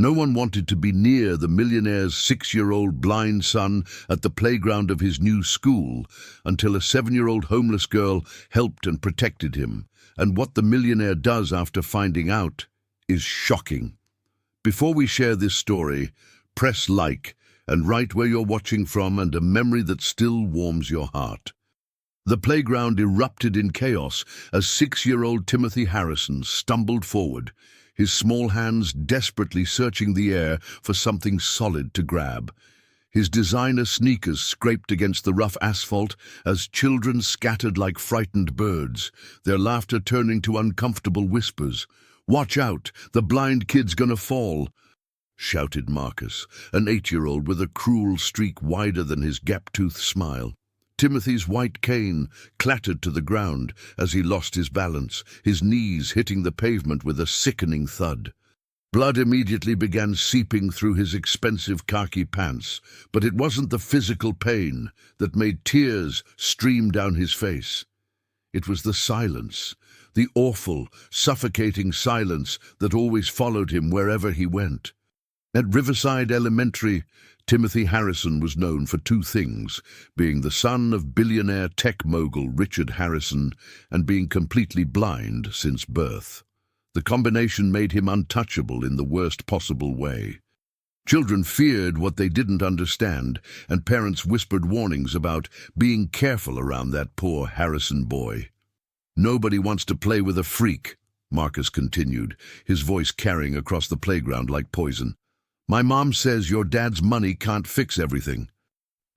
No one wanted to be near the millionaire's 6-year-old blind son at the playground of his new school until a 7-year-old homeless girl helped and protected him. And what the millionaire does after finding out is shocking. Before we share this story, press like and write where you're watching from and a memory that still warms your heart. The playground erupted in chaos as 6-year-old Timothy Harrison stumbled forward, his small hands desperately searching the air for something solid to grab. His designer sneakers scraped against the rough asphalt as children scattered like frightened birds, their laughter turning to uncomfortable whispers. "Watch out, the blind kid's gonna fall," shouted Marcus, an 8-year-old with a cruel streak wider than his gap-toothed smile. Timothy's white cane clattered to the ground as he lost his balance, his knees hitting the pavement with a sickening thud. Blood immediately began seeping through his expensive khaki pants, but it wasn't the physical pain that made tears stream down his face. It was the silence, the awful, suffocating silence that always followed him wherever he went. At Riverside Elementary, Timothy Harrison was known for two things: being the son of billionaire tech mogul Richard Harrison and being completely blind since birth. The combination made him untouchable in the worst possible way. Children feared what they didn't understand, and parents whispered warnings about being careful around that poor Harrison boy. "Nobody wants to play with a freak," Marcus continued, his voice carrying across the playground like poison. "My mom says your dad's money can't fix everything."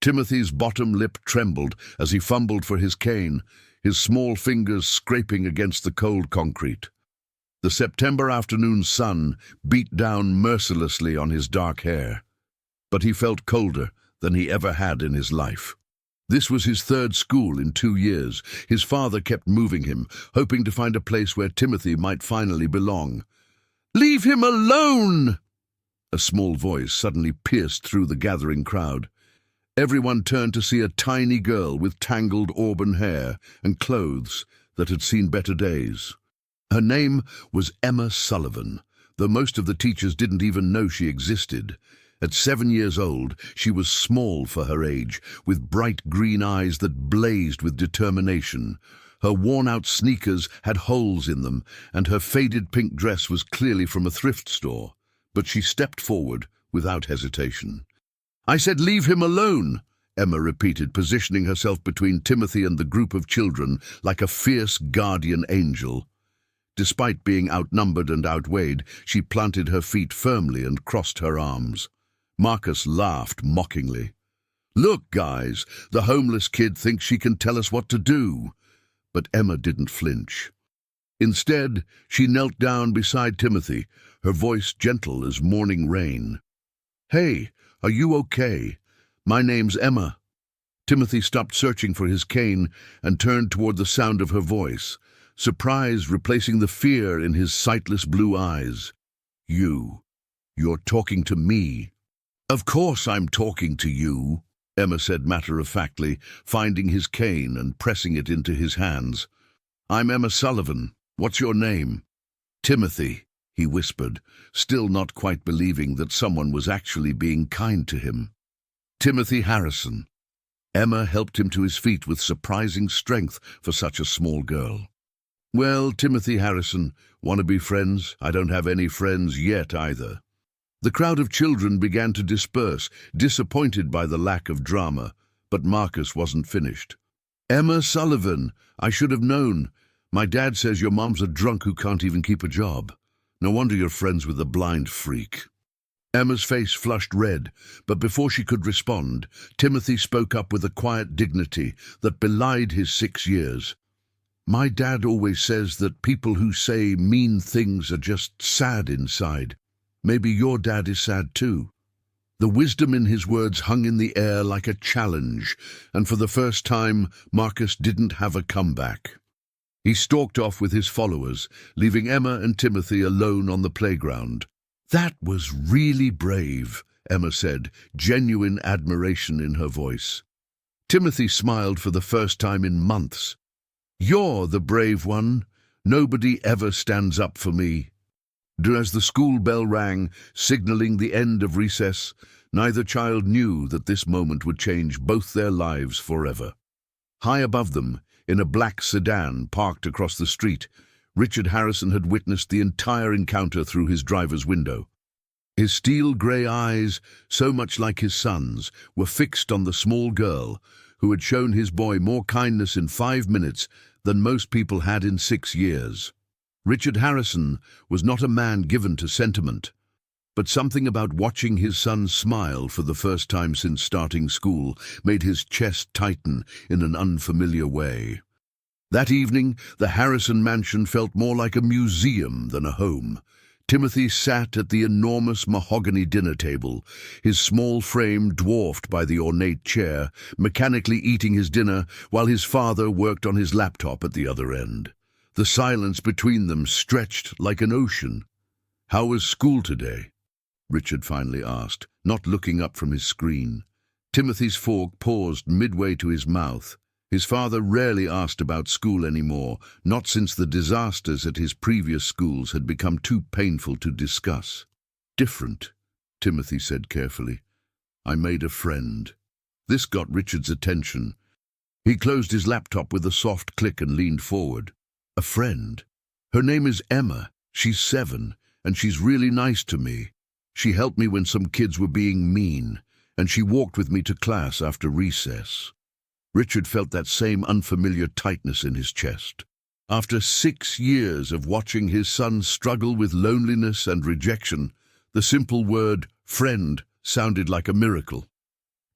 Timothy's bottom lip trembled as he fumbled for his cane, his small fingers scraping against the cold concrete. The September afternoon sun beat down mercilessly on his dark hair, but he felt colder than he ever had in his life. This was his third school in 2 years. His father kept moving him, hoping to find a place where Timothy might finally belong. "Leave him alone!" A small voice suddenly pierced through the gathering crowd. Everyone turned to see a tiny girl with tangled auburn hair and clothes that had seen better days. Her name was Emma Sullivan, though most of the teachers didn't even know she existed. At 7 years old, she was small for her age, with bright green eyes that blazed with determination. Her worn-out sneakers had holes in them, and her faded pink dress was clearly from a thrift store. But she stepped forward without hesitation. "I said leave him alone," Emma repeated, positioning herself between Timothy and the group of children like a fierce guardian angel. Despite being outnumbered and outweighed, she planted her feet firmly and crossed her arms. Marcus laughed mockingly. "Look, guys, the homeless kid thinks she can tell us what to do." But Emma didn't flinch. Instead, she knelt down beside Timothy, her voice gentle as morning rain. "Hey, are you okay? My name's Emma." Timothy stopped searching for his cane and turned toward the sound of her voice, surprise replacing the fear in his sightless blue eyes. You're talking to me." "Of course I'm talking to you," Emma said matter-of-factly, finding his cane and pressing it into his hands. "I'm Emma Sullivan. What's your name?" "Timothy," he whispered, still not quite believing that someone was actually being kind to him. "Timothy Harrison." Emma helped him to his feet with surprising strength for such a small girl. "Well, Timothy Harrison, want to be friends? I don't have any friends yet either." The crowd of children began to disperse, disappointed by the lack of drama, but Marcus wasn't finished. "Emma Sullivan, I should have known. My dad says your mom's a drunk who can't even keep a job. No wonder you're friends with a blind freak." Emma's face flushed red, but before she could respond, Timothy spoke up with a quiet dignity that belied his 6 years. "My dad always says that people who say mean things are just sad inside. Maybe your dad is sad too." The wisdom in his words hung in the air like a challenge, and for the first time, Marcus didn't have a comeback. He stalked off with his followers, leaving Emma and Timothy alone on the playground. "That was really brave," Emma said, genuine admiration in her voice. Timothy smiled for the first time in months. "You're the brave one. Nobody ever stands up for me." As the school bell rang, signaling the end of recess, neither child knew that this moment would change both their lives forever. High above them, in a black sedan parked across the street, Richard Harrison had witnessed the entire encounter through his driver's window. His steel-grey eyes, so much like his son's, were fixed on the small girl who had shown his boy more kindness in 5 minutes than most people had in 6 years. Richard Harrison was not a man given to sentiment, but something about watching his son smile for the first time since starting school made his chest tighten in an unfamiliar way. That evening, the Harrison mansion felt more like a museum than a home. Timothy sat at the enormous mahogany dinner table, his small frame dwarfed by the ornate chair, mechanically eating his dinner while his father worked on his laptop at the other end. The silence between them stretched like an ocean. "How was school today?" Richard finally asked, not looking up from his screen. Timothy's fork paused midway to his mouth. His father rarely asked about school anymore, not since the disasters at his previous schools had become too painful to discuss. "Different," Timothy said carefully. "I made a friend." This got Richard's attention. He closed his laptop with a soft click and leaned forward. "A friend? Her name is Emma. She's 7, and she's really nice to me. She helped me when some kids were being mean, and she walked with me to class after recess." Richard felt that same unfamiliar tightness in his chest. After 6 years of watching his son struggle with loneliness and rejection, the simple word friend sounded like a miracle.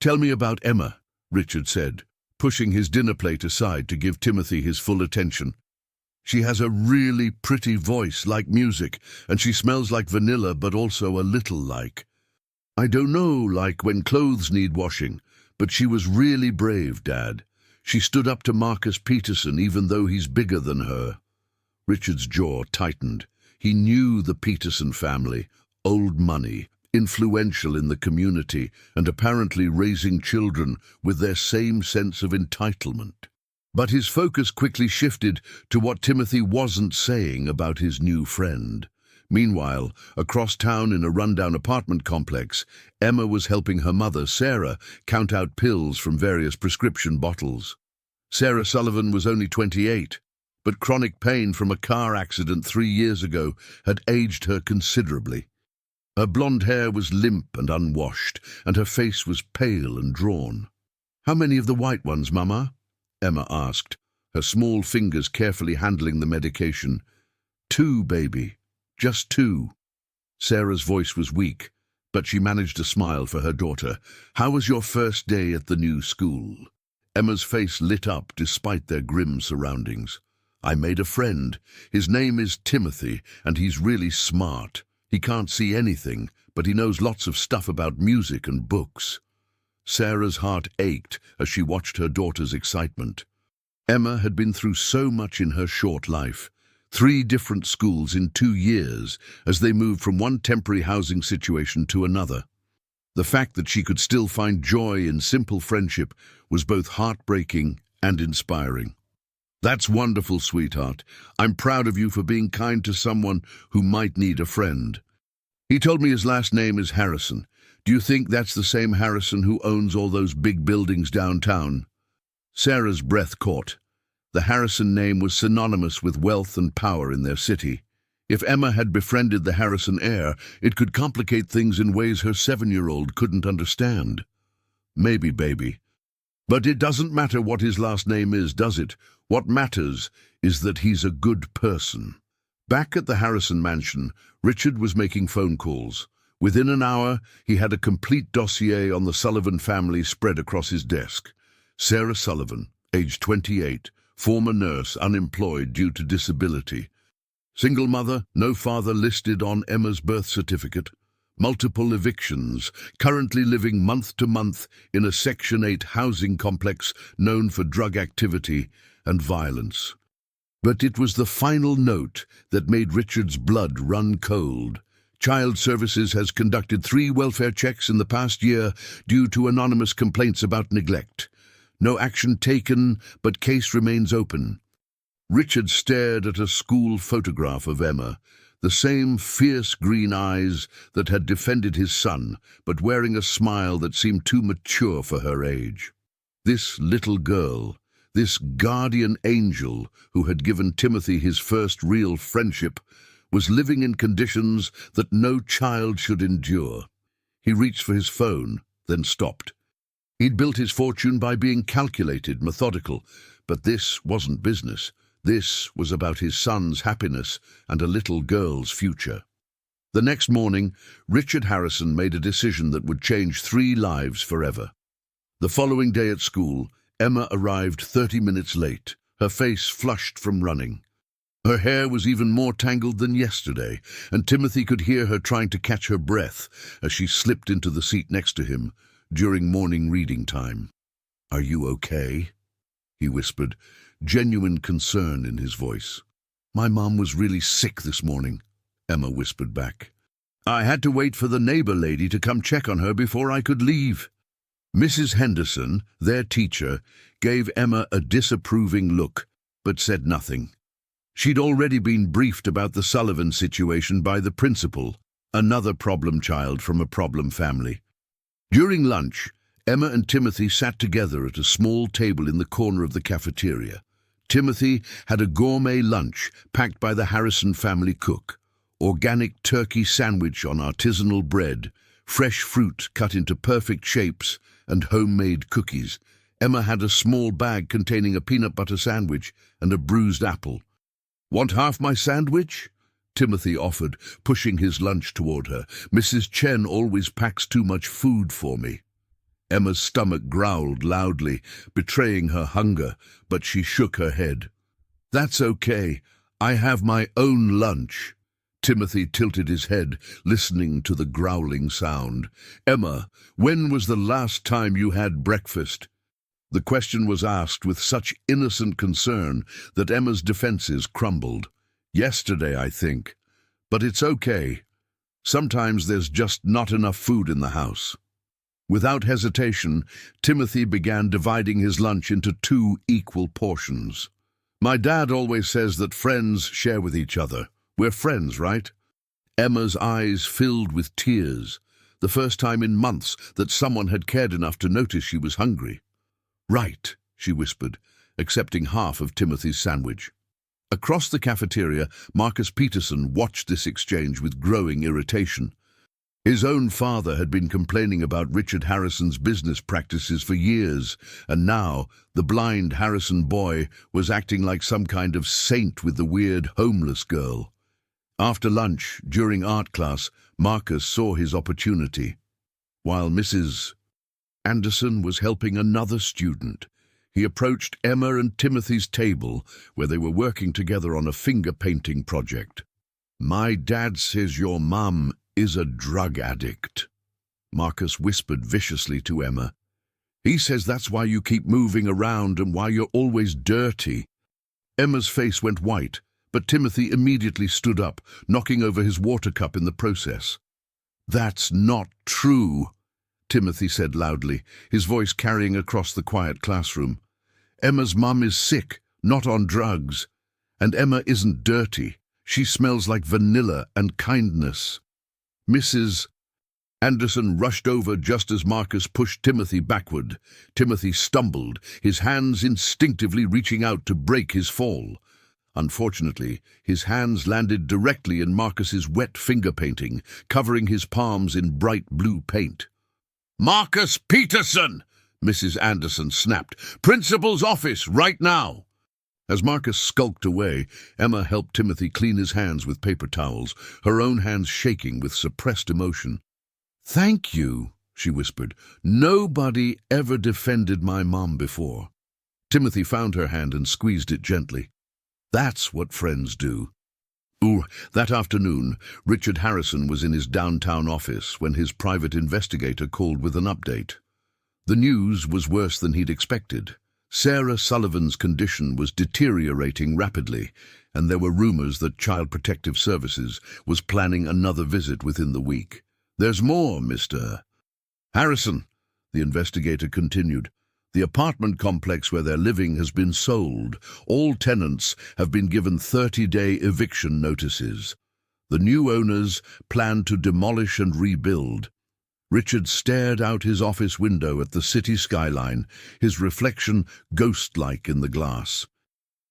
"Tell me about Emma," Richard said, pushing his dinner plate aside to give Timothy his full attention. "She has a really pretty voice, like music, and she smells like vanilla, but also a little like. I don't know, like when clothes need washing. But she was really brave, Dad. She stood up to Marcus Peterson even though he's bigger than her." Richard's jaw tightened. He knew the Peterson family, old money, influential in the community, and apparently raising children with their same sense of entitlement. But his focus quickly shifted to what Timothy wasn't saying about his new friend. Meanwhile, across town in a rundown apartment complex, Emma was helping her mother, Sarah, count out pills from various prescription bottles. Sarah Sullivan was only 28, but chronic pain from a car accident 3 years ago had aged her considerably. Her blonde hair was limp and unwashed, and her face was pale and drawn. "How many of the white ones, Mama?" Emma asked, her small fingers carefully handling the medication. "2, baby. Just 2. Sarah's voice was weak, but she managed a smile for her daughter. "How was your first day at the new school?" Emma's face lit up despite their grim surroundings. "I made a friend. His name is Timothy, and he's really smart. He can't see anything, but he knows lots of stuff about music and books." Sarah's heart ached as she watched her daughter's excitement. Emma had been through so much in her short life. 3 different schools in 2 years as they moved from one temporary housing situation to another. The fact that she could still find joy in simple friendship was both heartbreaking and inspiring. "That's wonderful, sweetheart. I'm proud of you for being kind to someone who might need a friend. He told me his last name is Harrison. Do you think that's the same Harrison who owns all those big buildings downtown?" Sarah's breath caught. The Harrison name was synonymous with wealth and power in their city. If Emma had befriended the Harrison heir, it could complicate things in ways her 7-year-old couldn't understand. "Maybe, baby. But it doesn't matter what his last name is, does it? What matters is that he's a good person." Back at the Harrison mansion, Richard was making phone calls. Within an hour, he had a complete dossier on the Sullivan family spread across his desk. Sarah Sullivan, age 28, former nurse, unemployed due to disability. Single mother, no father listed on Emma's birth certificate. Multiple evictions, currently living month to month in a Section 8 housing complex known for drug activity and violence. But it was the final note that made Richard's blood run cold. Child Services has conducted 3 welfare checks in the past year due to anonymous complaints about neglect. No action taken, but case remains open. Richard stared at a school photograph of Emma, the same fierce green eyes that had defended his son, but wearing a smile that seemed too mature for her age. This little girl, this guardian angel who had given Timothy his first real friendship, was living in conditions that no child should endure. He reached for his phone, then stopped. He'd built his fortune by being calculated, methodical, but this wasn't business. This was about his son's happiness and a little girl's future. The next morning, Richard Harrison made a decision that would change 3 lives forever. The following day at school, Emma arrived 30 minutes late, her face flushed from running. Her hair was even more tangled than yesterday, and Timothy could hear her trying to catch her breath as she slipped into the seat next to him during morning reading time. "Are you okay?" he whispered, genuine concern in his voice. "My mom was really sick this morning," Emma whispered back. "I had to wait for the neighbor lady to come check on her before I could leave." Mrs. Henderson, their teacher, gave Emma a disapproving look, but said nothing. She'd already been briefed about the Sullivan situation by the principal, another problem child from a problem family. During lunch, Emma and Timothy sat together at a small table in the corner of the cafeteria. Timothy had a gourmet lunch packed by the Harrison family cook: organic turkey sandwich on artisanal bread, fresh fruit cut into perfect shapes, and homemade cookies. Emma had a small bag containing a peanut butter sandwich and a bruised apple. "Want half my sandwich?" Timothy offered, pushing his lunch toward her. "Mrs. Chen always packs too much food for me." Emma's stomach growled loudly, betraying her hunger, but she shook her head. "That's okay. I have my own lunch." Timothy tilted his head, listening to the growling sound. "Emma, when was the last time you had breakfast?" The question was asked with such innocent concern that Emma's defenses crumbled. "Yesterday, I think. But it's okay. Sometimes there's just not enough food in the house." Without hesitation, Timothy began dividing his lunch into 2 equal portions. "My dad always says that friends share with each other. We're friends, right?" Emma's eyes filled with tears, the first time in months that someone had cared enough to notice she was hungry. "Right," she whispered, accepting half of Timothy's sandwich. Across the cafeteria, Marcus Peterson watched this exchange with growing irritation. His own father had been complaining about Richard Harrison's business practices for years, and now the blind Harrison boy was acting like some kind of saint with the weird homeless girl. After lunch, during art class, Marcus saw his opportunity. While Mrs. Anderson was helping another student, he approached Emma and Timothy's table, where they were working together on a finger-painting project. "My dad says your mum is a drug addict," Marcus whispered viciously to Emma. "He says that's why you keep moving around and why you're always dirty." Emma's face went white, but Timothy immediately stood up, knocking over his water cup in the process. "That's not true," Timothy said loudly, his voice carrying across the quiet classroom. "Emma's mum is sick, not on drugs. And Emma isn't dirty. She smells like vanilla and kindness." Mrs. Anderson rushed over just as Marcus pushed Timothy backward. Timothy stumbled, his hands instinctively reaching out to break his fall. Unfortunately, his hands landed directly in Marcus's wet finger painting, covering his palms in bright blue paint. "Marcus Peterson!" Mrs. Anderson snapped. "Principal's office, right now!" As Marcus skulked away, Emma helped Timothy clean his hands with paper towels, her own hands shaking with suppressed emotion. "Thank you," she whispered. "Nobody ever defended my mom before." Timothy found her hand and squeezed it gently. "That's what friends do." That afternoon, Richard Harrison was in his downtown office when his private investigator called with an update. The news was worse than he'd expected. Sarah Sullivan's condition was deteriorating rapidly, and there were rumors that Child Protective Services was planning another visit within the week. "There's more, Mr. Harrison," the investigator continued. "The apartment complex where they're living has been sold. All tenants have been given 30-day eviction notices. The new owners planned to demolish and rebuild. Richard stared out his office window at the city skyline, his reflection ghost-like in the glass.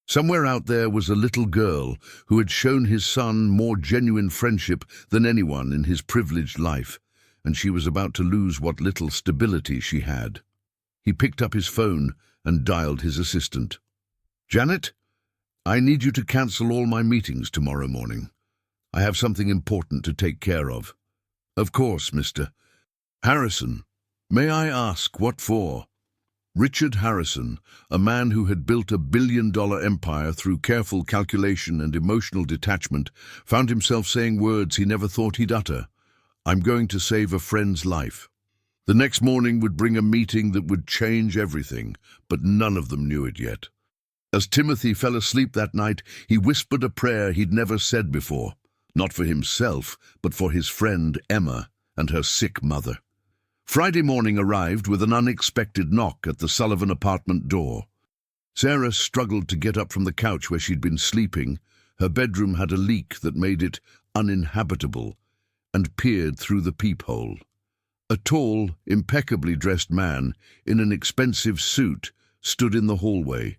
Somewhere out there was a little girl who had shown his son more genuine friendship than anyone in his privileged life, and she was about to lose what little stability she had. He picked up his phone and dialed his assistant. "Janet, I need you to cancel all my meetings tomorrow morning. I have something important to take care of." "Of course, Mr. Harrison. May I ask what for?" Richard Harrison, a man who had built a billion-dollar empire through careful calculation and emotional detachment, found himself saying words he never thought he'd utter. "I'm going to save a friend's life." The next morning would bring a meeting that would change everything, but none of them knew it yet. As Timothy fell asleep that night, he whispered a prayer he'd never said before, not for himself, but for his friend Emma and her sick mother. Friday morning arrived with an unexpected knock at the Sullivan apartment door. Sarah struggled to get up from the couch where she'd been sleeping. Her bedroom had a leak that made it uninhabitable, and peered through the peephole. A tall, impeccably dressed man in an expensive suit stood in the hallway,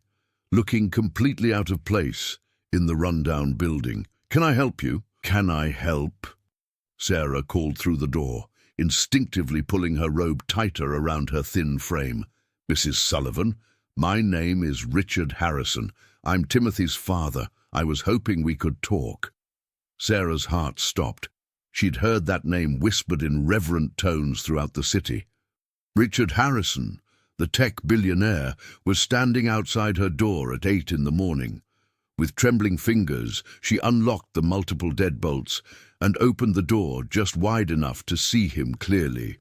looking completely out of place in the rundown building. "Can I help you?" "Can I help?" Sarah called through the door, instinctively pulling her robe tighter around her thin frame. "Mrs. Sullivan, my name is Richard Harrison. I'm Timothy's father. I was hoping we could talk." Sarah's heart stopped. She'd heard that name whispered in reverent tones throughout the city. Richard Harrison, the tech billionaire, was standing outside her door at 8 in the morning. With trembling fingers, she unlocked the multiple deadbolts and opened the door just wide enough to see him clearly.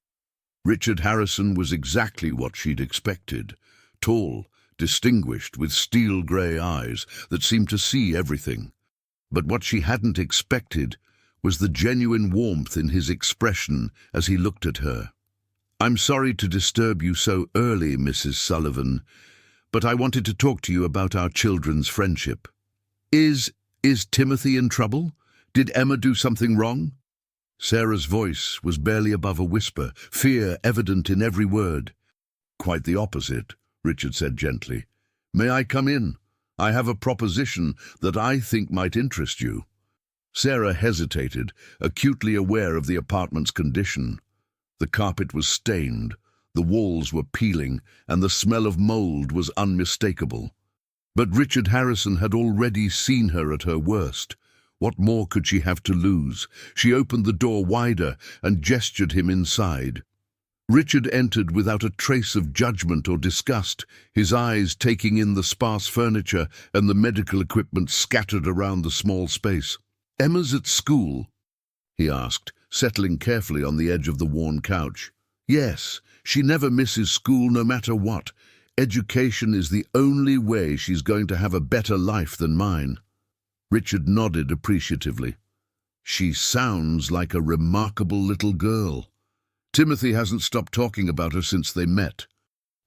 Richard Harrison was exactly what she'd expected. Tall, distinguished, with steel-grey eyes that seemed to see everything. But what she hadn't expected was the genuine warmth in his expression as he looked at her. "I'm sorry to disturb you so early, Mrs. Sullivan, but I wanted to talk to you about our children's friendship." Is Timothy in trouble? Did Emma do something wrong?" Sarah's voice was barely above a whisper, fear evident in every word. "Quite the opposite," Richard said gently. "May I come in? I have a proposition that I think might interest you." Sarah hesitated, acutely aware of the apartment's condition. The carpet was stained, the walls were peeling, and the smell of mold was unmistakable. But Richard Harrison had already seen her at her worst. What more could she have to lose? She opened the door wider and gestured him inside. Richard entered without a trace of judgment or disgust, his eyes taking in the sparse furniture and the medical equipment scattered around the small space. "Emma's at school?" he asked, settling carefully on the edge of the worn couch. "Yes, she never misses school no matter what. Education is the only way she's going to have a better life than mine." Richard nodded appreciatively. "She sounds like a remarkable little girl. Timothy hasn't stopped talking about her since they met.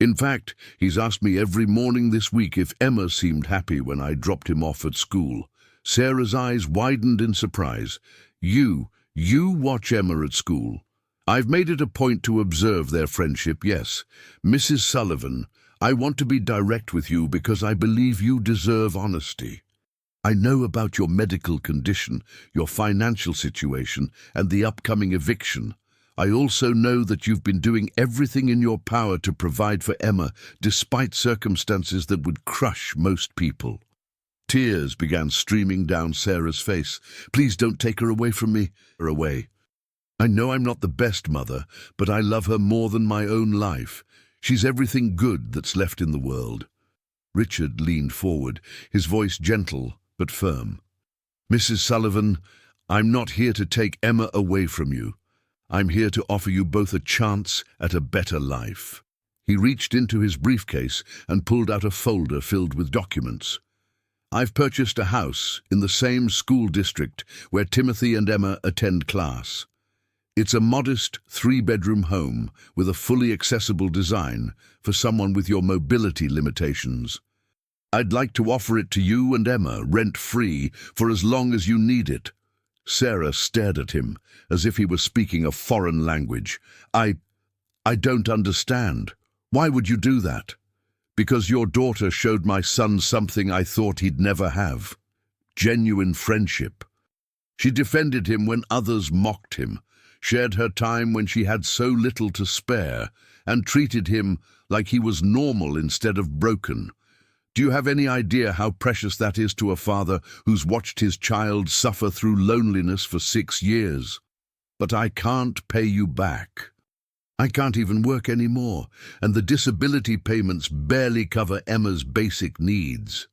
In fact, he's asked me every morning this week if Emma seemed happy when I dropped him off at school." Sarah's eyes widened in surprise. You watch Emma at school." "I've made it a point to observe their friendship, yes. Mrs. Sullivan, I want to be direct with you because I believe you deserve honesty. I know about your medical condition, your financial situation, and the upcoming eviction. I also know that you've been doing everything in your power to provide for Emma, despite circumstances that would crush most people." Tears began streaming down Sarah's face. "Please don't take her away from me." "Away. I know I'm not the best mother, but I love her more than my own life. She's everything good that's left in the world." Richard leaned forward, his voice gentle but firm. "Mrs. Sullivan, I'm not here to take Emma away from you. I'm here to offer you both a chance at a better life." He reached into his briefcase and pulled out a folder filled with documents. "I've purchased a house in the same school district where Timothy and Emma attend class. It's a modest 3-bedroom home with a fully accessible design for someone with your mobility limitations. I'd like to offer it to you and Emma rent-free for as long as you need it." Sarah stared at him, as if he were speaking a foreign language. I don't understand. Why would you do that? Because your daughter showed my son something I thought he'd never have. Genuine friendship. She defended him when others mocked him, shared her time when she had so little to spare, and treated him like he was normal instead of broken. Do you have any idea how precious that is to a father who's watched his child suffer through loneliness for 6 years? But I can't pay you back. I can't even work anymore, and the disability payments barely cover Emma's basic needs.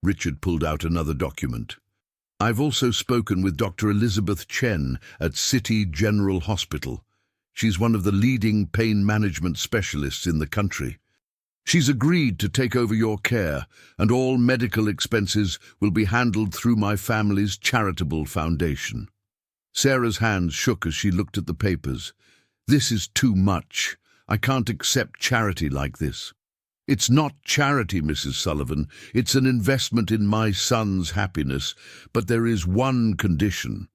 Richard pulled out another document. I've also spoken with Dr. Elizabeth Chen at City General Hospital. She's one of the leading pain management specialists in the country. She's agreed to take over your care, and all medical expenses will be handled through my family's charitable foundation. Sarah's hands shook as she looked at the papers. This is too much. I can't accept charity like this. It's not charity, Mrs. Sullivan. It's an investment in my son's happiness, but there is one condition.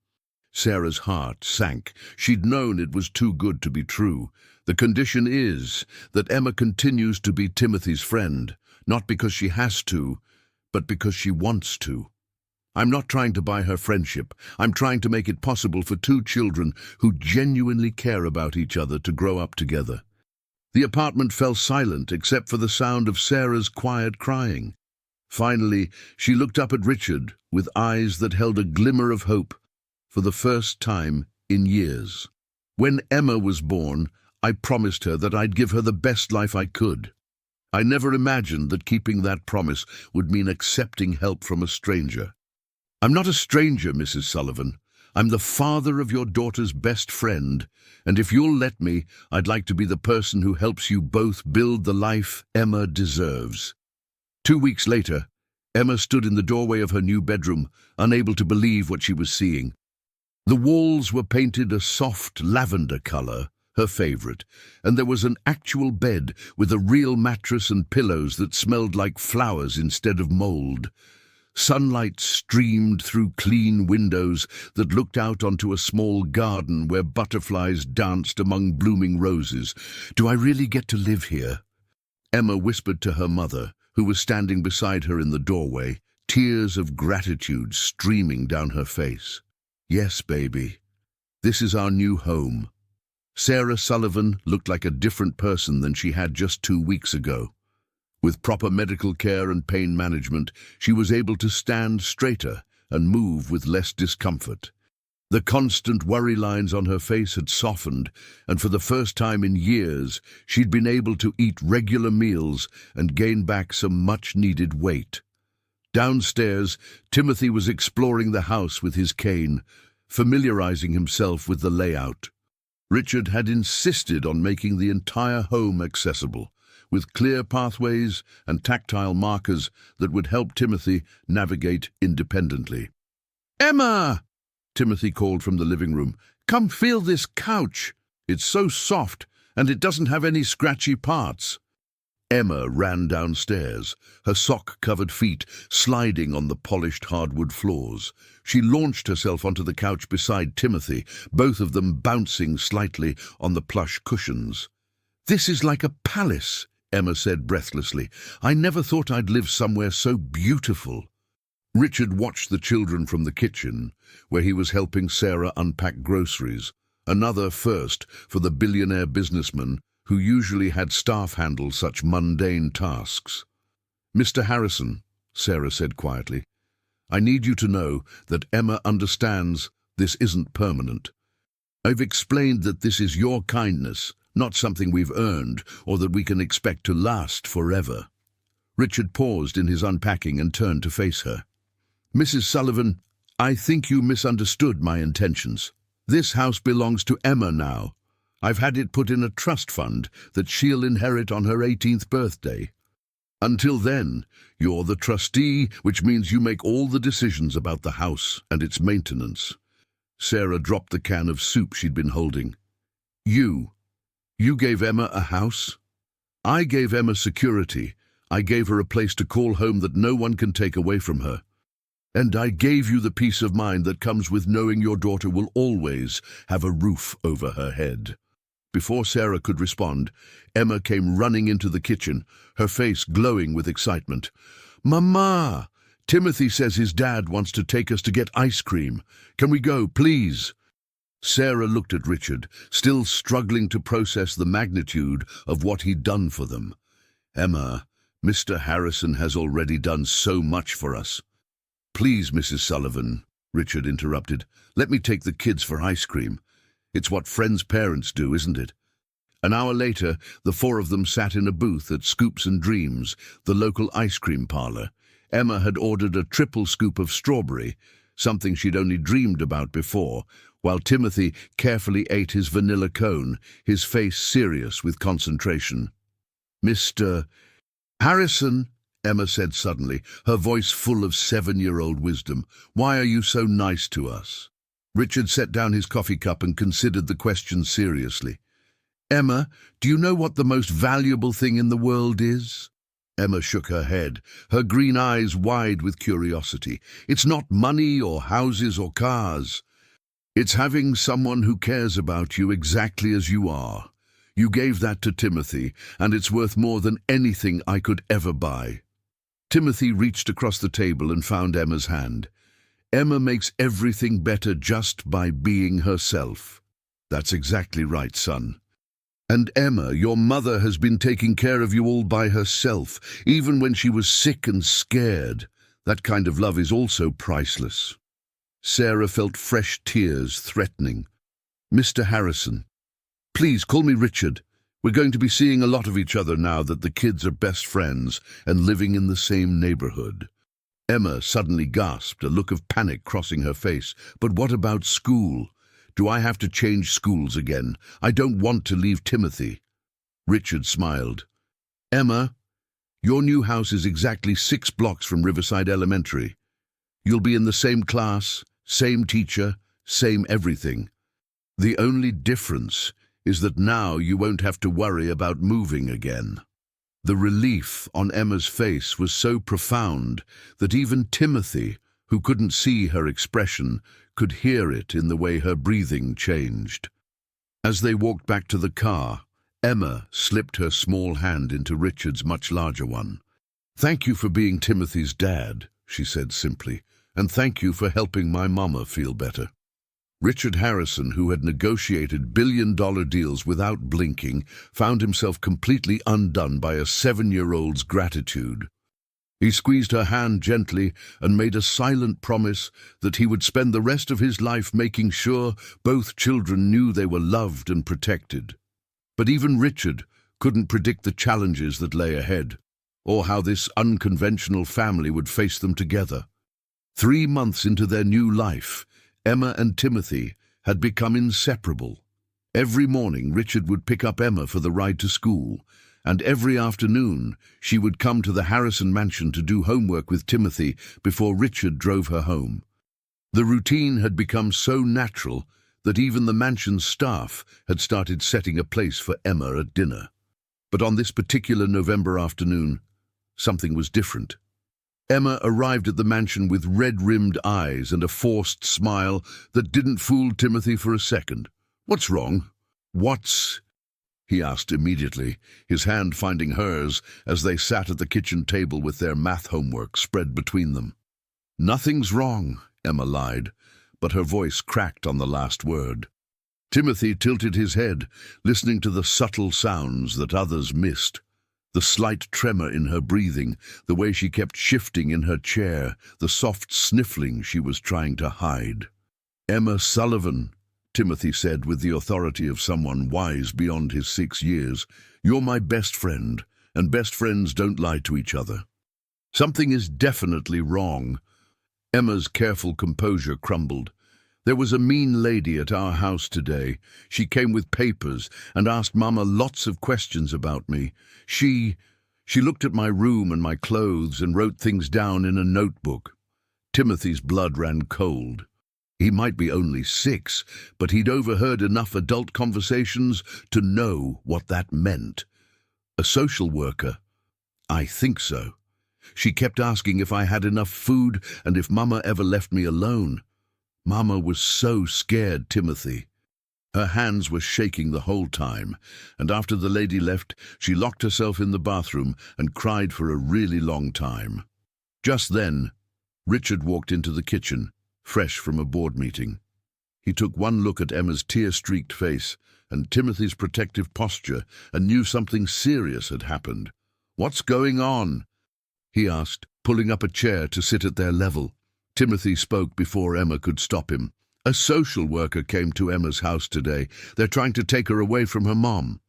Sarah's heart sank. She'd known it was too good to be true. The condition is that Emma continues to be Timothy's friend, not because she has to, but because she wants to. I'm not trying to buy her friendship. I'm trying to make it possible for 2 children who genuinely care about each other to grow up together. The apartment fell silent except for the sound of Sarah's quiet crying. Finally, she looked up at Richard with eyes that held a glimmer of hope for the first time in years. When Emma was born, I promised her that I'd give her the best life I could. I never imagined that keeping that promise would mean accepting help from a stranger. I'm not a stranger, Mrs. Sullivan. I'm the father of your daughter's best friend, and if you'll let me, I'd like to be the person who helps you both build the life Emma deserves. 2 weeks later, Emma stood in the doorway of her new bedroom, unable to believe what she was seeing. The walls were painted a soft lavender color, her favorite, and there was an actual bed with a real mattress and pillows that smelled like flowers instead of mold. Sunlight streamed through clean windows that looked out onto a small garden where butterflies danced among blooming roses. Do I really get to live here? Emma whispered to her mother, who was standing beside her in the doorway, tears of gratitude streaming down her face. Yes, baby. This is our new home. Sarah Sullivan looked like a different person than she had just 2 weeks ago. With proper medical care and pain management, she was able to stand straighter and move with less discomfort. The constant worry lines on her face had softened, and for the first time in years, she'd been able to eat regular meals and gain back some much-needed weight. Downstairs, Timothy was exploring the house with his cane, familiarizing himself with the layout. Richard had insisted on making the entire home accessible, with clear pathways and tactile markers that would help Timothy navigate independently. "Emma!" Timothy called from the living room. "Come feel this couch. It's so soft, and it doesn't have any scratchy parts." Emma ran downstairs, her sock-covered feet sliding on the polished hardwood floors. She launched herself onto the couch beside Timothy, both of them bouncing slightly on the plush cushions. "This is like a palace," Emma said breathlessly. "I never thought I'd live somewhere so beautiful." Richard watched the children from the kitchen, where he was helping Sarah unpack groceries, another first for the billionaire businessman who usually had staff handle such mundane tasks. "Mr. Harrison," Sarah said quietly, "I need you to know that Emma understands this isn't permanent. I've explained that this is your kindness, not something we've earned or that we can expect to last forever." Richard paused in his unpacking and turned to face her. "Mrs. Sullivan, I think you misunderstood my intentions. This house belongs to Emma now. I've had it put in a trust fund that she'll inherit on her 18th birthday. Until then, you're the trustee, which means you make all the decisions about the house and its maintenance." Sarah dropped the can of soup she'd been holding. You gave Emma a house? I gave Emma security. I gave her a place to call home that no one can take away from her. And I gave you the peace of mind that comes with knowing your daughter will always have a roof over her head." Before Sarah could respond, Emma came running into the kitchen, her face glowing with excitement. "Mama! Timothy says his dad wants to take us to get ice cream. Can we go, please?" Sarah looked at Richard, still struggling to process the magnitude of what he'd done for them. "Emma, Mr. Harrison has already done so much for us." "Please, Mrs. Sullivan," Richard interrupted, "let me take the kids for ice cream. It's what friends' parents do, isn't it?" An hour later, the four of them sat in a booth at Scoops and Dreams, the local ice cream parlor. Emma had ordered a triple scoop of strawberry, something she'd only dreamed about before, while Timothy carefully ate his vanilla cone, his face serious with concentration. "Mr. Harrison," Emma said suddenly, her voice full of 7-year-old wisdom, "why are you so nice to us?" Richard set down his coffee cup and considered the question seriously. "Emma, do you know what the most valuable thing in the world is?" Emma shook her head, her green eyes wide with curiosity. "It's not money or houses or cars. It's having someone who cares about you exactly as you are. You gave that to Timothy, and it's worth more than anything I could ever buy." Timothy reached across the table and found Emma's hand. "Emma makes everything better just by being herself." "That's exactly right, son. And Emma, your mother has been taking care of you all by herself, even when she was sick and scared. That kind of love is also priceless." Sarah felt fresh tears threatening. "Mr. Harrison, please call me Richard. We're going to be seeing a lot of each other now that the kids are best friends and living in the same neighborhood." Emma suddenly gasped, a look of panic crossing her face. "But what about school? Do I have to change schools again? I don't want to leave Timothy." Richard smiled. "Emma, your new house is exactly 6 blocks from Riverside Elementary. You'll be in the same class, same teacher, same everything. The only difference is that now you won't have to worry about moving again." The relief on Emma's face was so profound that even Timothy, who couldn't see her expression, could hear it in the way her breathing changed. As they walked back to the car, Emma slipped her small hand into Richard's much larger one. "Thank you for being Timothy's dad," she said simply, "and thank you for helping my mama feel better." Richard Harrison, who had negotiated billion-dollar deals without blinking, found himself completely undone by a 7-year-old's gratitude. He squeezed her hand gently and made a silent promise that he would spend the rest of his life making sure both children knew they were loved and protected. But even Richard couldn't predict the challenges that lay ahead, or how this unconventional family would face them together. 3 months into their new life, Emma and Timothy had become inseparable. Every morning Richard would pick up Emma for the ride to school, and every afternoon she would come to the Harrison mansion to do homework with Timothy before Richard drove her home. The routine had become so natural that even the mansion's staff had started setting a place for Emma at dinner. But on this particular November afternoon, something was different. Emma arrived at the mansion with red-rimmed eyes and a forced smile that didn't fool Timothy for a second. "What's wrong?" "What's—" he asked immediately, his hand finding hers as they sat at the kitchen table with their math homework spread between them. "Nothing's wrong," Emma lied, but her voice cracked on the last word. Timothy tilted his head, listening to the subtle sounds that others missed. The slight tremor in her breathing, the way she kept shifting in her chair, the soft sniffling she was trying to hide. "Emma Sullivan," Timothy said with the authority of someone wise beyond his 6 years, "you're my best friend, and best friends don't lie to each other." "Something is definitely wrong." Emma's careful composure crumbled. "There was a mean lady at our house today. She came with papers and asked Mama lots of questions about me. She looked at my room and my clothes and wrote things down in a notebook." Timothy's blood ran cold. He might be only 6, but he'd overheard enough adult conversations to know what that meant. A social worker? I think so. She kept asking if I had enough food and if Mama ever left me alone. Mama was so scared, Timothy. Her hands were shaking the whole time, and after the lady left, she locked herself in the bathroom and cried for a really long time. Just then, Richard walked into the kitchen, fresh from a board meeting. He took one look at Emma's tear-streaked face and Timothy's protective posture and knew something serious had happened. "What's going on?" he asked, pulling up a chair to sit at their level. Timothy spoke before Emma could stop him. "A social worker came to Emma's house today. They're trying to take her away from her mom."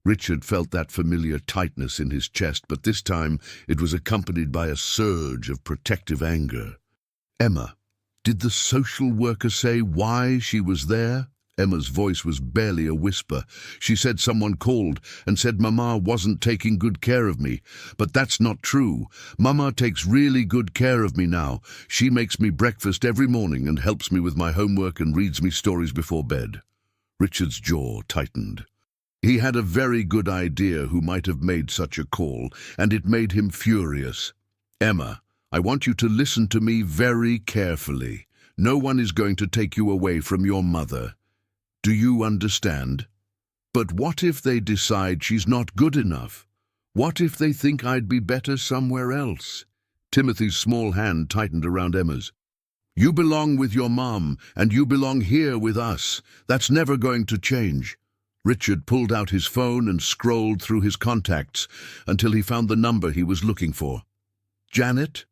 Richard felt that familiar tightness in his chest, but this time it was accompanied by a surge of protective anger. "Emma, did the social worker say why she was there?" Emma's voice was barely a whisper. "She said someone called and said Mama wasn't taking good care of me. But that's not true. Mama takes really good care of me now. She makes me breakfast every morning and helps me with my homework and reads me stories before bed." Richard's jaw tightened. He had a very good idea who might have made such a call, and it made him furious. "Emma, I want you to listen to me very carefully. No one is going to take you away from your mother. Do you understand? But what if they decide she's not good enough? What if they think I'd be better somewhere else?" Timothy's small hand tightened around Emma's. "You belong with your mom, and you belong here with us. That's never going to change." Richard pulled out his phone and scrolled through his contacts until he found the number he was looking for. "Janet?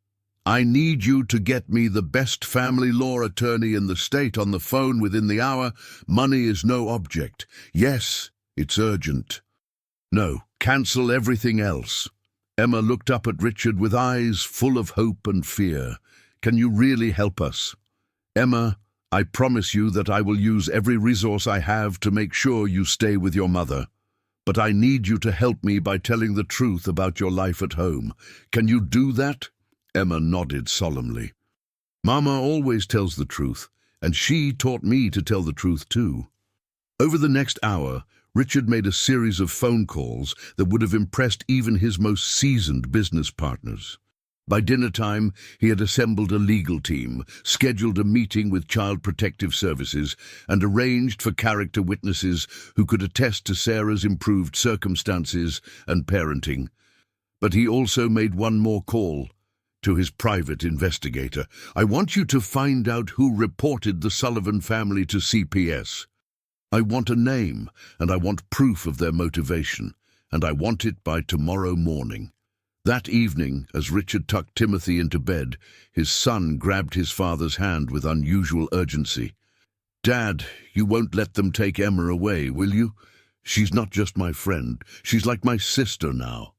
I need you to get me the best family law attorney in the state on the phone within the hour. Money is no object. Yes, it's urgent. No, cancel everything else." Emma looked up at Richard with eyes full of hope and fear. "Can you really help us?" "Emma, I promise you that I will use every resource I have to make sure you stay with your mother. But I need you to help me by telling the truth about your life at home. Can you do that?" Emma nodded solemnly. "Mama always tells the truth, and she taught me to tell the truth too." Over the next hour, Richard made a series of phone calls that would have impressed even his most seasoned business partners. By dinner time, he had assembled a legal team, scheduled a meeting with Child Protective Services, and arranged for character witnesses who could attest to Sarah's improved circumstances and parenting. But he also made one more call to his private investigator. "I want you to find out who reported the Sullivan family to CPS. I want a name, and I want proof of their motivation, and I want it by tomorrow morning." That evening, as Richard tucked Timothy into bed, his son grabbed his father's hand with unusual urgency. "Dad, you won't let them take Emma away, will you? She's not just my friend. She's like my sister now."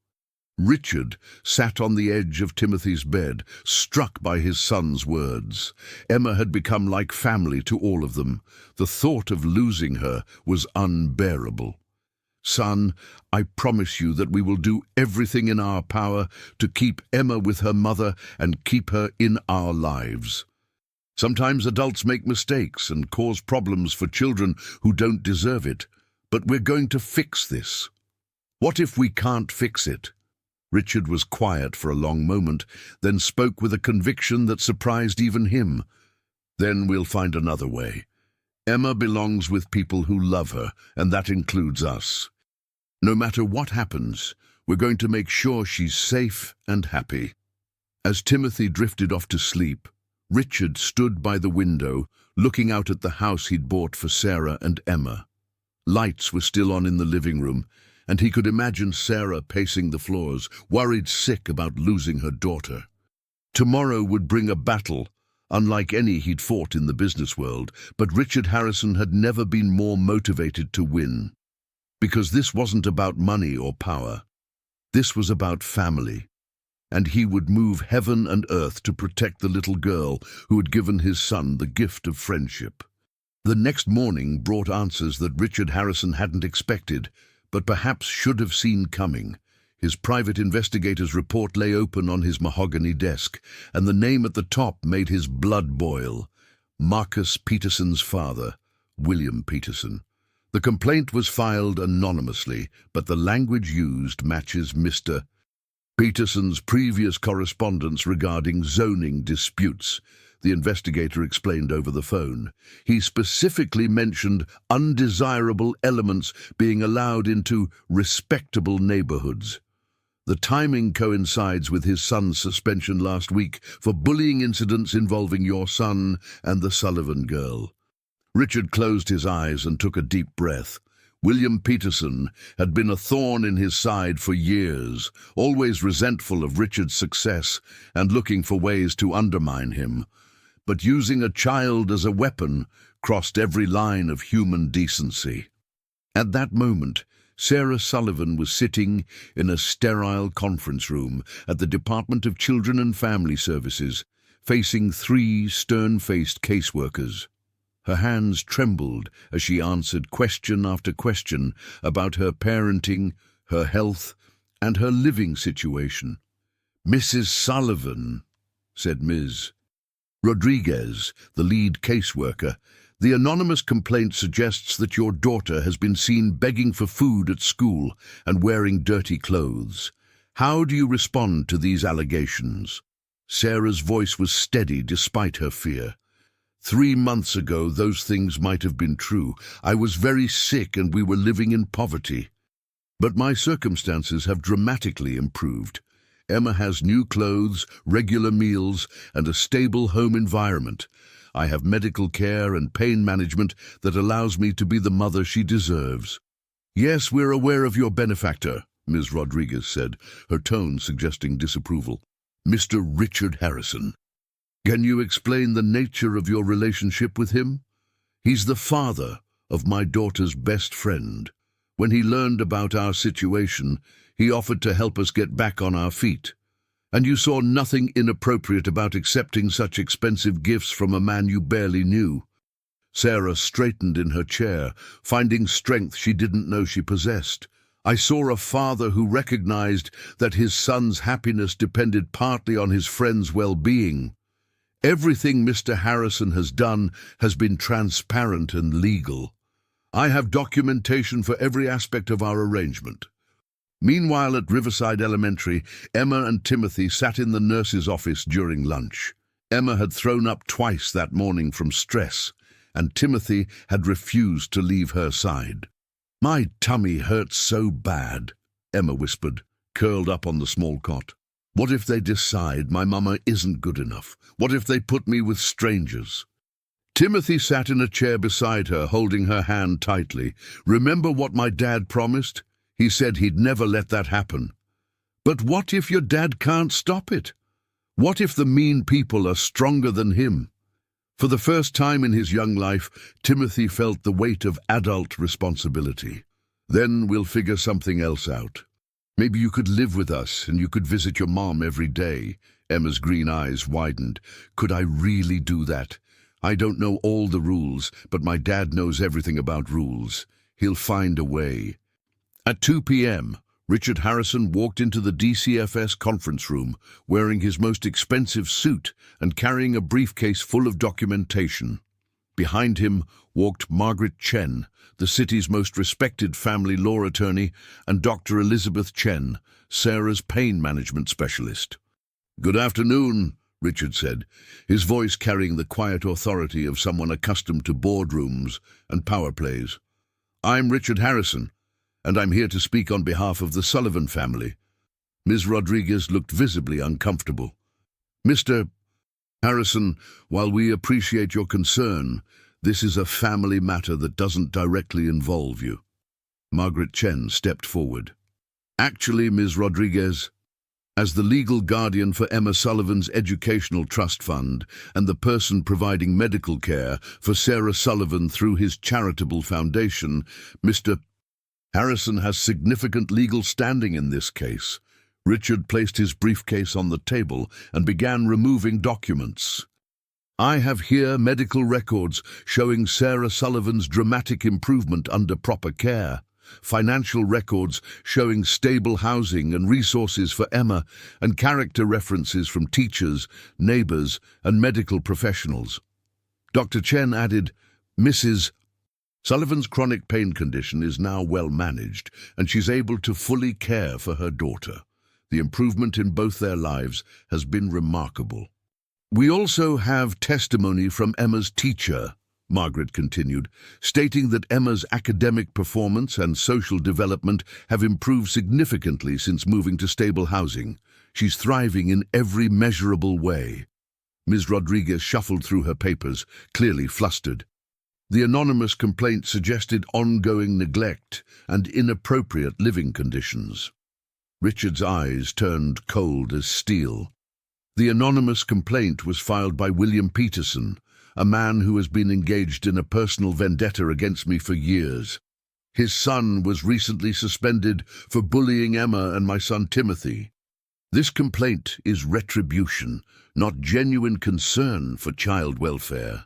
Richard sat on the edge of Timothy's bed, struck by his son's words. Emma had become like family to all of them. The thought of losing her was unbearable. "Son, I promise you that we will do everything in our power to keep Emma with her mother and keep her in our lives. Sometimes adults make mistakes and cause problems for children who don't deserve it, but we're going to fix this." "What if we can't fix it?" Richard was quiet for a long moment, then spoke with a conviction that surprised even him. "Then we'll find another way. Emma belongs with people who love her, and that includes us. No matter what happens, we're going to make sure she's safe and happy." As Timothy drifted off to sleep, Richard stood by the window, looking out at the house he'd bought for Sarah and Emma. Lights were still on in the living room, and he could imagine Sarah pacing the floors, worried sick about losing her daughter. Tomorrow would bring a battle, unlike any he'd fought in the business world, but Richard Harrison had never been more motivated to win. Because this wasn't about money or power. This was about family, and he would move heaven and earth to protect the little girl who had given his son the gift of friendship. The next morning brought answers that Richard Harrison hadn't expected, but perhaps should have seen coming. His private investigator's report lay open on his mahogany desk, and the name at the top made his blood boil. Marcus Peterson's father, William Peterson. The complaint was filed anonymously, but the language used matches Mr. Peterson's previous correspondence regarding zoning disputes, the investigator explained over the phone. He specifically mentioned undesirable elements being allowed into respectable neighborhoods. The timing coincides with his son's suspension last week for bullying incidents involving your son and the Sullivan girl. Richard closed his eyes and took a deep breath. William Peterson had been a thorn in his side for years, always resentful of Richard's success and looking for ways to undermine him. But using a child as a weapon crossed every line of human decency. At that moment, Sarah Sullivan was sitting in a sterile conference room at the Department of Children and Family Services, facing 3 stern-faced caseworkers. Her hands trembled as she answered question after question about her parenting, her health, and her living situation. "Mrs. Sullivan," said Ms. Rodriguez, the lead caseworker, "the anonymous complaint suggests that your daughter has been seen begging for food at school and wearing dirty clothes. How do you respond to these allegations?" Sarah's voice was steady despite her fear. 3 months ago, those things might have been true. I was very sick and we were living in poverty. But my circumstances have dramatically improved. Emma has new clothes, regular meals, and a stable home environment. I have medical care and pain management that allows me to be the mother she deserves. "Yes, we're aware of your benefactor," Ms. Rodriguez said, her tone suggesting disapproval. "Mr. Richard Harrison. Can you explain the nature of your relationship with him? He's the father of my daughter's best friend. When he learned about our situation, he offered to help us get back on our feet. And you saw nothing inappropriate about accepting such expensive gifts from a man you barely knew." Sarah straightened in her chair, finding strength she didn't know she possessed. "I saw a father who recognized that his son's happiness depended partly on his friend's well-being. Everything Mr. Harrison has done has been transparent and legal. I have documentation for every aspect of our arrangement." Meanwhile, at Riverside Elementary, Emma and Timothy sat in the nurse's office during lunch. Emma had thrown up twice that morning from stress, and Timothy had refused to leave her side. "My tummy hurts so bad," Emma whispered, curled up on the small cot. "What if they decide my mama isn't good enough? What if they put me with strangers?" Timothy sat in a chair beside her, holding her hand tightly. "Remember what my dad promised? He said he'd never let that happen." "But what if your dad can't stop it? What if the mean people are stronger than him?" For the first time in his young life, Timothy felt the weight of adult responsibility. "Then we'll figure something else out. Maybe you could live with us and you could visit your mom every day." Emma's green eyes widened. "Could I really do that? I don't know all the rules, but my dad knows everything about rules. He'll find a way." At 2 p.m., Richard Harrison walked into the DCFS conference room, wearing his most expensive suit and carrying a briefcase full of documentation. Behind him walked Margaret Chen, the city's most respected family law attorney, and Dr. Elizabeth Chen, Sarah's pain management specialist. "Good afternoon," Richard said, his voice carrying the quiet authority of someone accustomed to boardrooms and power plays. "I'm Richard Harrison, and I'm here to speak on behalf of the Sullivan family." Ms. Rodriguez looked visibly uncomfortable. "Mr. Harrison, while we appreciate your concern, this is a family matter that doesn't directly involve you." Margaret Chen stepped forward. "Actually, Ms. Rodriguez, as the legal guardian for Emma Sullivan's educational trust fund and the person providing medical care for Sarah Sullivan through his charitable foundation, Mr. Harrison has significant legal standing in this case." Richard placed his briefcase on the table and began removing documents. "I have here medical records showing Sarah Sullivan's dramatic improvement under proper care, financial records showing stable housing and resources for Emma, and character references from teachers, neighbors, and medical professionals." Dr. Chen added, "Mrs. Sullivan's chronic pain condition is now well managed, and she's able to fully care for her daughter. The improvement in both their lives has been remarkable. We also have testimony from Emma's teacher, Margaret continued, stating that Emma's academic performance and social development have improved significantly since moving to stable housing. She's thriving in every measurable way. Ms. Rodriguez shuffled through her papers, clearly flustered. The anonymous complaint suggested ongoing neglect and inappropriate living conditions. Richard's eyes turned cold as steel. The anonymous complaint was filed by William Peterson, a man who has been engaged in a personal vendetta against me for years. His son was recently suspended for bullying Emma and my son Timothy. This complaint is retribution, not genuine concern for child welfare.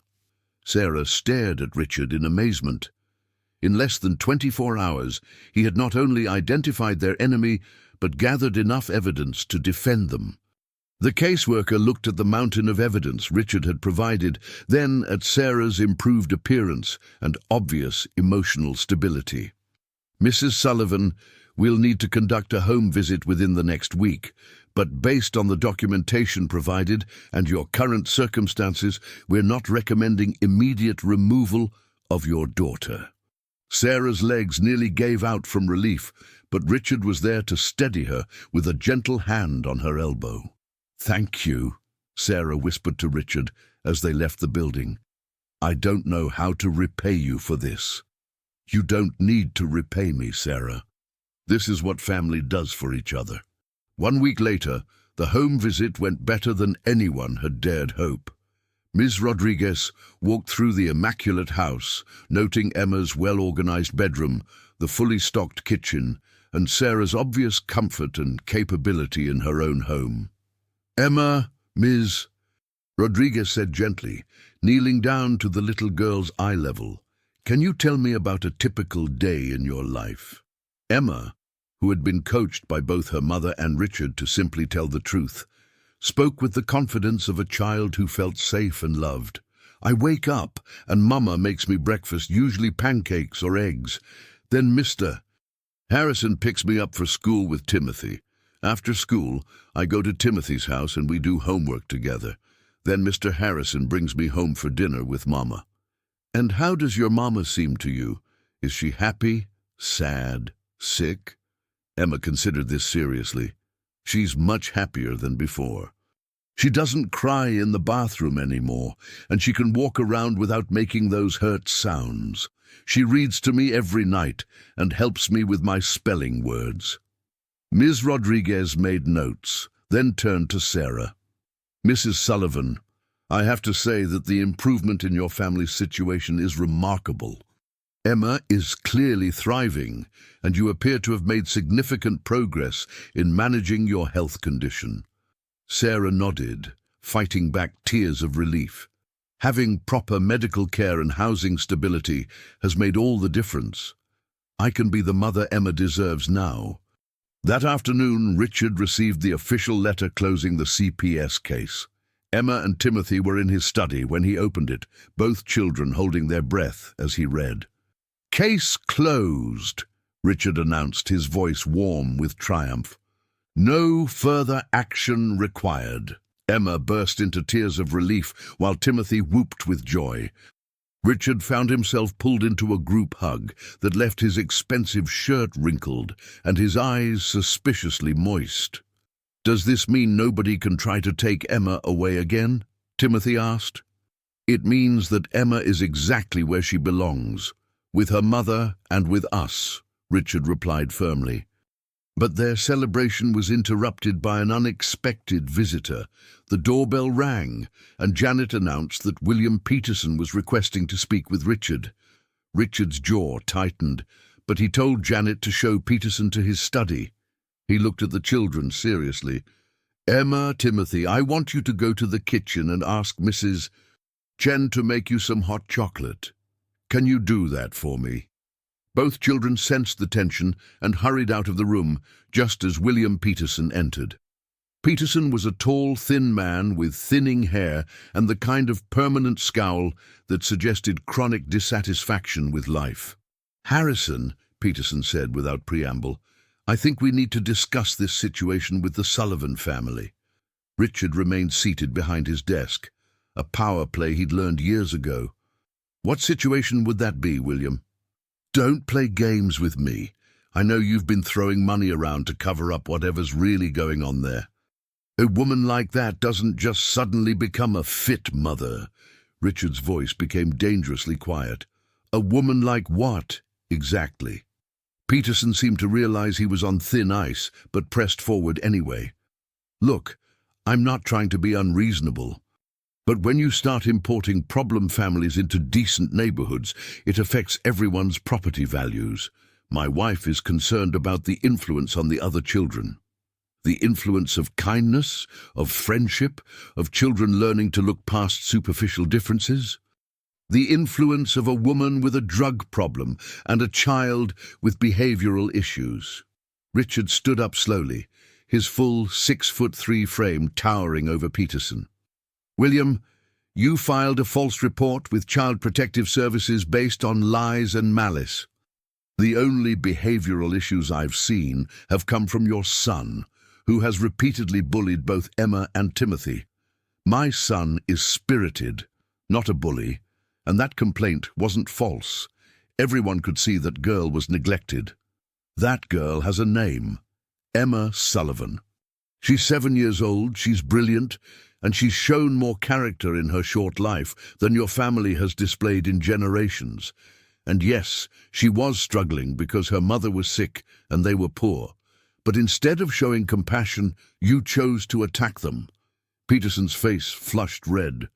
Sarah stared at Richard in amazement. In less than 24 hours, he had not only identified their enemy, but gathered enough evidence to defend them. The caseworker looked at the mountain of evidence Richard had provided, then at Sarah's improved appearance and obvious emotional stability. Mrs. Sullivan, we'll need to conduct a home visit within the next week, but based on the documentation provided and your current circumstances, we're not recommending immediate removal of your daughter. Sarah's legs nearly gave out from relief, but Richard was there to steady her with a gentle hand on her elbow. "Thank you," Sarah whispered to Richard as they left the building. "I don't know how to repay you for this." "You don't need to repay me, Sarah. This is what family does for each other." 1 week later, the home visit went better than anyone had dared hope. Ms. Rodriguez walked through the immaculate house, noting Emma's well-organized bedroom, the fully stocked kitchen, and Sarah's obvious comfort and capability in her own home. "Emma, Ms. Rodriguez said gently, kneeling down to the little girl's eye level, "can you tell me about a typical day in your life?" Emma, who had been coached by both her mother and Richard to simply tell the truth, spoke with the confidence of a child who felt safe and loved. "I wake up and Mama makes me breakfast, usually pancakes or eggs. Then Mr. Harrison picks me up for school with Timothy. After school, I go to Timothy's house and we do homework together. Then Mr. Harrison brings me home for dinner with Mama." "And how does your Mama seem to you? Is she happy, sad, sick?" Emma considered this seriously. "She's much happier than before. She doesn't cry in the bathroom anymore, and she can walk around without making those hurt sounds. She reads to me every night and helps me with my spelling words." Ms. Rodriguez made notes, then turned to Sarah. "Mrs. Sullivan, I have to say that the improvement in your family's situation is remarkable. Emma is clearly thriving, and you appear to have made significant progress in managing your health condition." Sarah nodded, fighting back tears of relief. "Having proper medical care and housing stability has made all the difference. I can be the mother Emma deserves now." That afternoon, Richard received the official letter closing the CPS case. Emma and Timothy were in his study when he opened it, both children holding their breath as he read. "Case closed," Richard announced, his voice warm with triumph. "No further action required." Emma burst into tears of relief while Timothy whooped with joy. Richard found himself pulled into a group hug that left his expensive shirt wrinkled and his eyes suspiciously moist. "Does this mean nobody can try to take Emma away again?" Timothy asked. "It means that Emma is exactly where she belongs, with her mother and with us," Richard replied firmly. But their celebration was interrupted by an unexpected visitor. The doorbell rang, and Janet announced that William Peterson was requesting to speak with Richard. Richard's jaw tightened, but he told Janet to show Peterson to his study. He looked at the children seriously. "Emma, Timothy, I want you to go to the kitchen and ask Mrs. Chen to make you some hot chocolate. Can you do that for me?" Both children sensed the tension and hurried out of the room just as William Peterson entered. Peterson was a tall, thin man with thinning hair and the kind of permanent scowl that suggested chronic dissatisfaction with life. "Harrison," Peterson said without preamble, I think we need to discuss this situation with the Sullivan family. Richard remained seated behind his desk, a power play he'd learned years ago. What situation would that be, William? Don't play games with me. I know you've been throwing money around to cover up whatever's really going on there. A woman like that doesn't just suddenly become a fit mother. Richard's voice became dangerously quiet. A woman like what, exactly? Peterson seemed to realize he was on thin ice, but pressed forward anyway. Look, I'm not trying to be unreasonable, but when you start importing problem families into decent neighborhoods, it affects everyone's property values. My wife is concerned about the influence on the other children. The influence of kindness, of friendship, of children learning to look past superficial differences. The influence of a woman with a drug problem and a child with behavioral issues. Richard stood up slowly, his full 6'3" frame towering over Peterson. William, you filed a false report with Child Protective Services based on lies and malice. The only behavioral issues I've seen have come from your son, who has repeatedly bullied both Emma and Timothy. My son is spirited, not a bully, and that complaint wasn't false. Everyone could see that girl was neglected. That girl has a name, Emma Sullivan. She's 7 years old, she's brilliant, and she's shown more character in her short life than your family has displayed in generations. And yes, she was struggling because her mother was sick and they were poor. But instead of showing compassion, you chose to attack them. Peterson's face flushed red.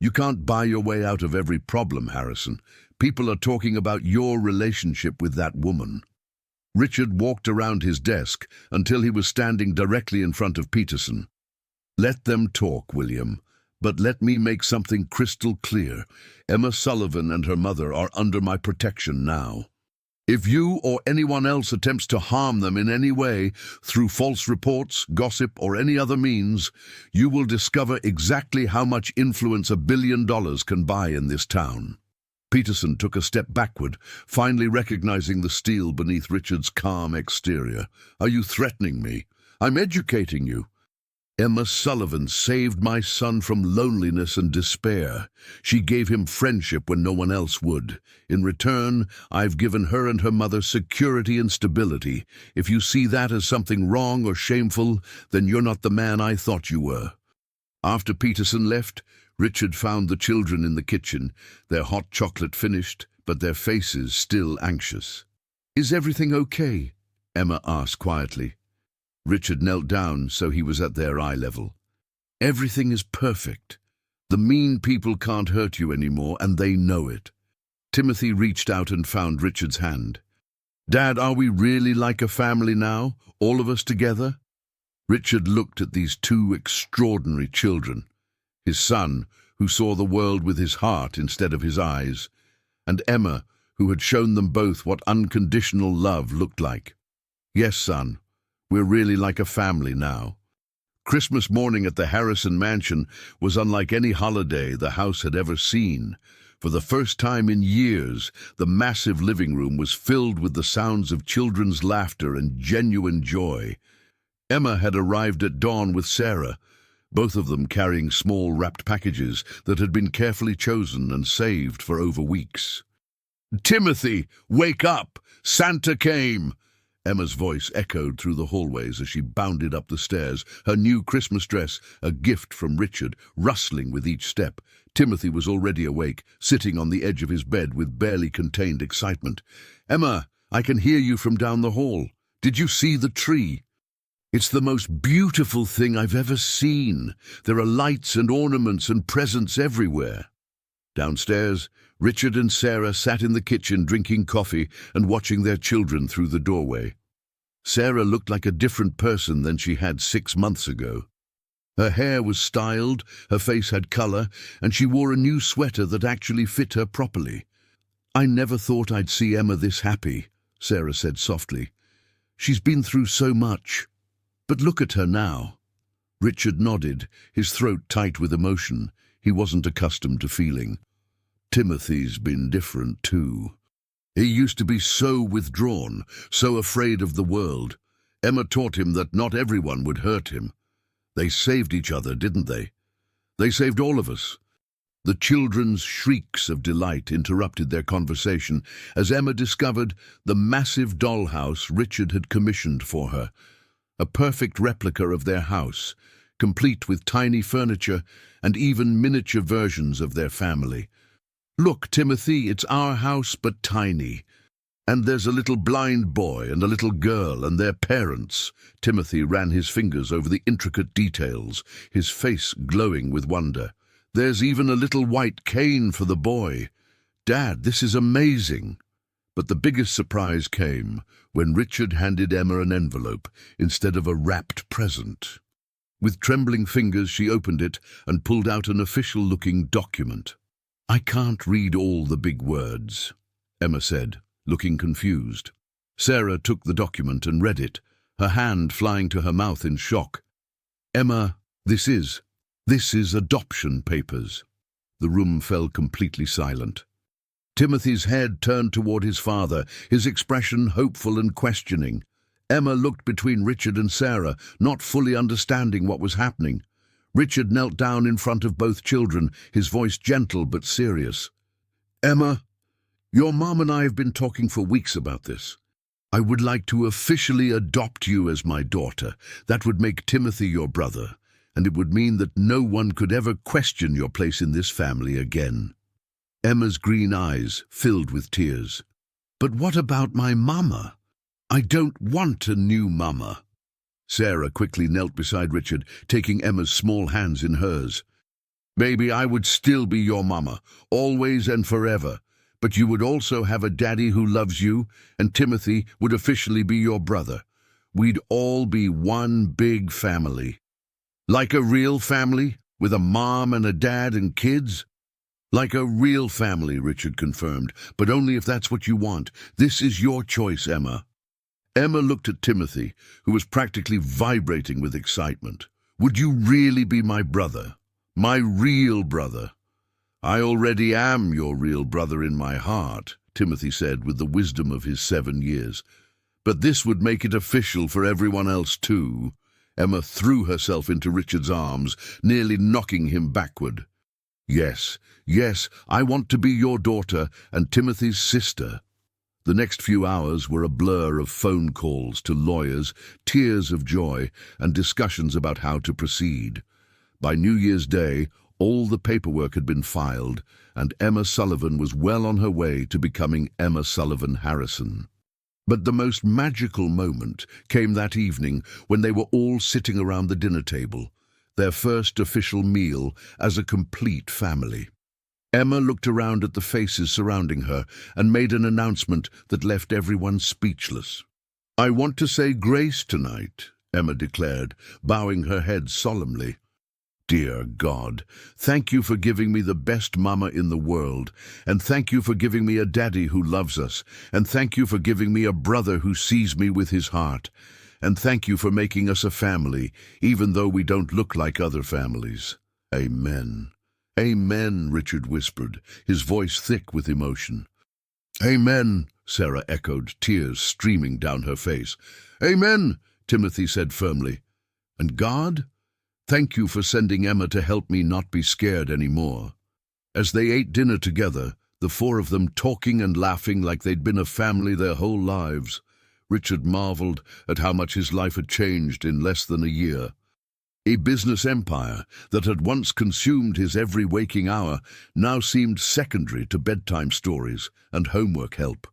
You can't buy your way out of every problem, Harrison. People are talking about your relationship with that woman. Richard walked around his desk until he was standing directly in front of Peterson. Let them talk, William, but let me make something crystal clear. Emma Sullivan and her mother are under my protection now. If you or anyone else attempts to harm them in any way, through false reports, gossip, or any other means, you will discover exactly how much influence $1 billion can buy in this town. Peterson took a step backward, finally recognizing the steel beneath Richard's calm exterior. Are you threatening me? I'm educating you. Emma Sullivan saved my son from loneliness and despair. She gave him friendship when no one else would. In return, I've given her and her mother security and stability. If you see that as something wrong or shameful, then you're not the man I thought you were. After Peterson left, Richard found the children in the kitchen, their hot chocolate finished, but their faces still anxious. Is everything okay? Emma asked quietly. Richard knelt down so he was at their eye level. Everything is perfect. The mean people can't hurt you anymore, and they know it. Timothy reached out and found Richard's hand. Dad, are we really like a family now, all of us together? Richard looked at these two extraordinary children. His son, who saw the world with his heart instead of his eyes, and Emma, who had shown them both what unconditional love looked like. Yes, son. We're really like a family now. Christmas morning at the Harrison mansion was unlike any holiday the house had ever seen. For the first time in years, the massive living room was filled with the sounds of children's laughter and genuine joy. Emma had arrived at dawn with Sarah, both of them carrying small wrapped packages that had been carefully chosen and saved for over weeks. Timothy, wake up! Santa came! Emma's voice echoed through the hallways as she bounded up the stairs, her new Christmas dress, a gift from Richard, rustling with each step. Timothy was already awake, sitting on the edge of his bed with barely contained excitement. Emma, I can hear you from down the hall. Did you see the tree? It's the most beautiful thing I've ever seen. There are lights and ornaments and presents everywhere. Downstairs, Richard and Sarah sat in the kitchen drinking coffee and watching their children through the doorway. Sarah looked like a different person than she had 6 months ago. Her hair was styled, her face had color, and she wore a new sweater that actually fit her properly. I never thought I'd see Emma this happy, Sarah said softly. She's been through so much. But look at her now. Richard nodded, his throat tight with emotion. He wasn't accustomed to feeling. Timothy's been different too. He used to be so withdrawn, so afraid of the world. Emma taught him that not everyone would hurt him. They saved each other, didn't they? They saved all of us. The children's shrieks of delight interrupted their conversation as Emma discovered the massive dollhouse Richard had commissioned for her, a perfect replica of their house, complete with tiny furniture and even miniature versions of their family. "Look, Timothy, it's our house but tiny. And there's a little blind boy and a little girl and their parents." Timothy ran his fingers over the intricate details, his face glowing with wonder. "There's even a little white cane for the boy. Dad, this is amazing." But the biggest surprise came when Richard handed Emma an envelope instead of a wrapped present. With trembling fingers, she opened it and pulled out an official-looking document. "I can't read all the big words," Emma said, looking confused. Sarah took the document and read it, her hand flying to her mouth in shock. "Emma, this is adoption papers." The room fell completely silent. Timothy's head turned toward his father, his expression hopeful and questioning. Emma looked between Richard and Sarah, not fully understanding what was happening. Richard knelt down in front of both children, his voice gentle but serious. "Emma, your mom and I have been talking for weeks about this. I would like to officially adopt you as my daughter. That would make Timothy your brother, and it would mean that no one could ever question your place in this family again." Emma's green eyes filled with tears. "But what about my mama? I don't want a new mama." Sarah quickly knelt beside Richard, taking Emma's small hands in hers. "Baby, I would still be your mama, always and forever. But you would also have a daddy who loves you, and Timothy would officially be your brother. We'd all be one big family." "Like a real family, with a mom and a dad and kids?" "Like a real family," Richard confirmed, "but only if that's what you want. This is your choice, Emma." Emma looked at Timothy, who was practically vibrating with excitement. "Would you really be my brother? My real brother?" "I already am your real brother in my heart," Timothy said with the wisdom of his 7 years. "But this would make it official for everyone else too." Emma threw herself into Richard's arms, nearly knocking him backward. Yes, I want to be your daughter and Timothy's sister." The next few hours were a blur of phone calls to lawyers, tears of joy, and discussions about how to proceed. By New Year's Day, all the paperwork had been filed, and Emma Sullivan was well on her way to becoming Emma Sullivan Harrison. But the most magical moment came that evening when they were all sitting around the dinner table, their first official meal as a complete family. Emma looked around at the faces surrounding her and made an announcement that left everyone speechless. "I want to say grace tonight," Emma declared, bowing her head solemnly. "Dear God, thank you for giving me the best mama in the world, and thank you for giving me a daddy who loves us, and thank you for giving me a brother who sees me with his heart, and thank you for making us a family, even though we don't look like other families. Amen." "Amen," Richard whispered, his voice thick with emotion. "Amen," Sarah echoed, tears streaming down her face. "Amen," Timothy said firmly. "And God? Thank you for sending Emma to help me not be scared anymore." As they ate dinner together, the four of them talking and laughing like they'd been a family their whole lives, Richard marveled at how much his life had changed in less than a year. A business empire that had once consumed his every waking hour now seemed secondary to bedtime stories and homework help.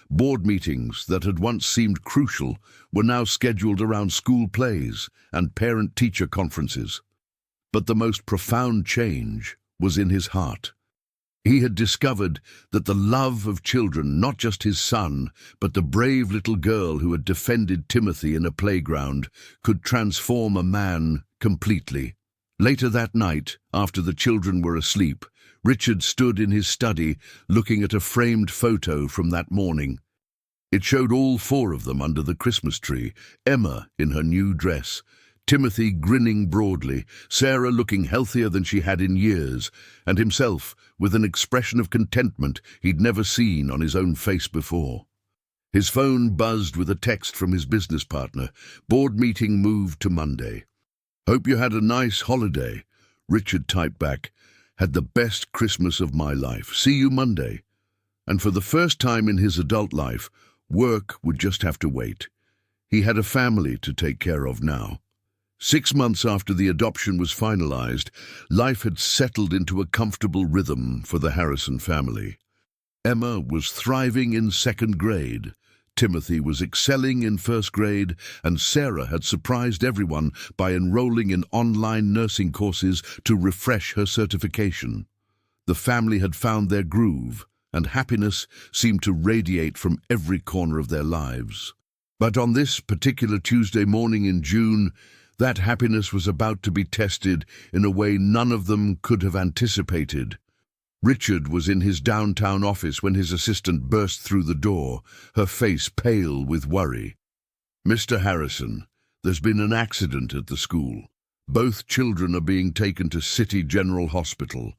Board meetings that had once seemed crucial were now scheduled around school plays and parent-teacher conferences. But the most profound change was in his heart. He had discovered that the love of children, not just his son, but the brave little girl who had defended Timothy in a playground, could transform a man completely. Later that night, after the children were asleep, Richard stood in his study looking at a framed photo from that morning. It showed all four of them under the Christmas tree, Emma in her new dress, Timothy grinning broadly, Sarah looking healthier than she had in years, and himself with an expression of contentment he'd never seen on his own face before. His phone buzzed with a text from his business partner. Board meeting moved to Monday. "Hope you had a nice holiday," Richard typed back. "Had the best Christmas of my life. See you Monday." And for the first time in his adult life, work would just have to wait. He had a family to take care of now. 6 months after the adoption was finalized, life had settled into a comfortable rhythm for the Harrison family. Emma was thriving in 2nd grade. Timothy was excelling in 1st grade, and Sarah had surprised everyone by enrolling in online nursing courses to refresh her certification. The family had found their groove, and happiness seemed to radiate from every corner of their lives. But on this particular Tuesday morning in June, that happiness was about to be tested in a way none of them could have anticipated. Richard was in his downtown office when his assistant burst through the door, her face pale with worry. "Mr. Harrison, there's been an accident at the school. Both children are being taken to City General Hospital."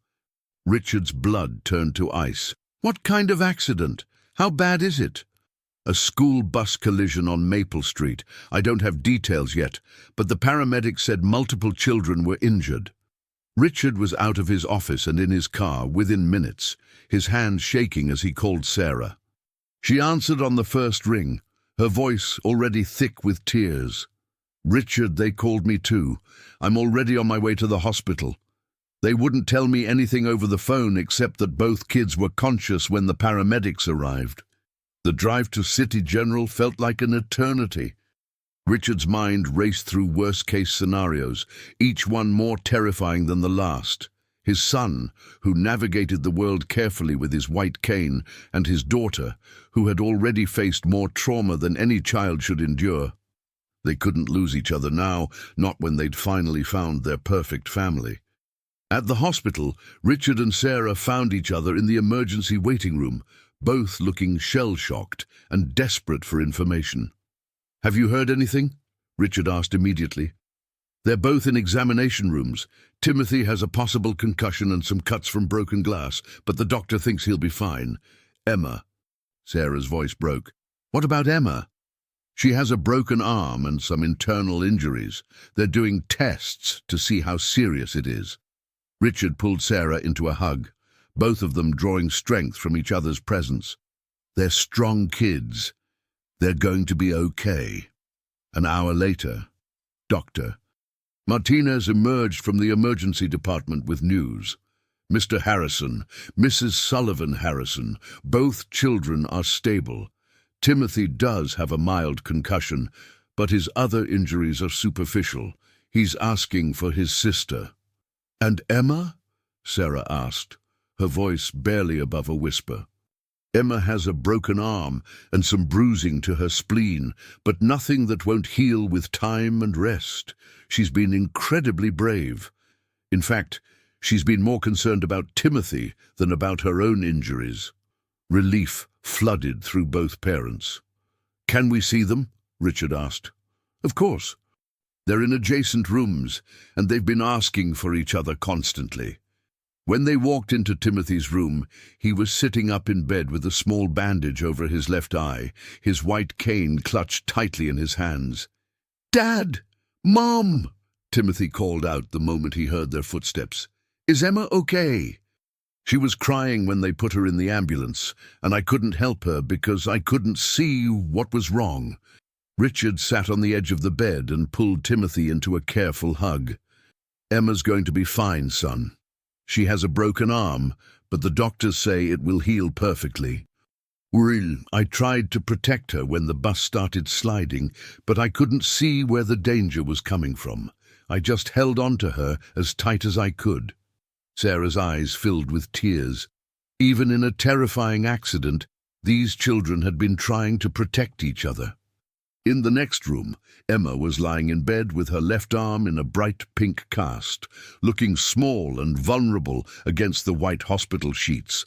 Richard's blood turned to ice. "What kind of accident? How bad is it?" "A school bus collision on Maple Street. I don't have details yet, but the paramedics said multiple children were injured." Richard was out of his office and in his car within minutes, his hands shaking as he called Sarah. She answered on the first ring, her voice already thick with tears. "Richard, they called me too. I'm already on my way to the hospital. They wouldn't tell me anything over the phone except that both kids were conscious when the paramedics arrived." The drive to City General felt like an eternity. Richard's mind raced through worst-case scenarios, each one more terrifying than the last. His son, who navigated the world carefully with his white cane, and his daughter, who had already faced more trauma than any child should endure. They couldn't lose each other now, not when they'd finally found their perfect family. At the hospital, Richard and Sarah found each other in the emergency waiting room, both looking shell-shocked and desperate for information. "Have you heard anything?" Richard asked immediately. "They're both in examination rooms. Timothy has a possible concussion and some cuts from broken glass, but the doctor thinks he'll be fine." "Emma." Sarah's voice broke. "What about Emma?" "She has a broken arm and some internal injuries. They're doing tests to see how serious it is." Richard pulled Sarah into a hug, both of them drawing strength from each other's presence. "They're strong kids. They're going to be okay." An hour later, Dr. Martinez emerged from the emergency department with news. "Mr. Harrison, Mrs. Sullivan Harrison, both children are stable. Timothy does have a mild concussion, but his other injuries are superficial. He's asking for his sister." "And Emma?" Sarah asked, her voice barely above a whisper. "Emma has a broken arm and some bruising to her spleen, but nothing that won't heal with time and rest. She's been incredibly brave. In fact, she's been more concerned about Timothy than about her own injuries." Relief flooded through both parents. "Can we see them?" Richard asked. "Of course. They're in adjacent rooms, and they've been asking for each other constantly." When they walked into Timothy's room, he was sitting up in bed with a small bandage over his left eye, his white cane clutched tightly in his hands. "Dad! Mom!" Timothy called out the moment he heard their footsteps. "Is Emma okay?" "She was crying when they put her in the ambulance, and I couldn't help her because I couldn't see what was wrong." Richard sat on the edge of the bed and pulled Timothy into a careful hug. "Emma's going to be fine, son. She has a broken arm, but the doctors say it will heal perfectly. I tried to protect her when the bus started sliding, but I couldn't see where the danger was coming from. I just held on to her as tight as I could." Sarah's eyes filled with tears. Even in a terrifying accident, these children had been trying to protect each other. In the next room, Emma was lying in bed with her left arm in a bright pink cast, looking small and vulnerable against the white hospital sheets.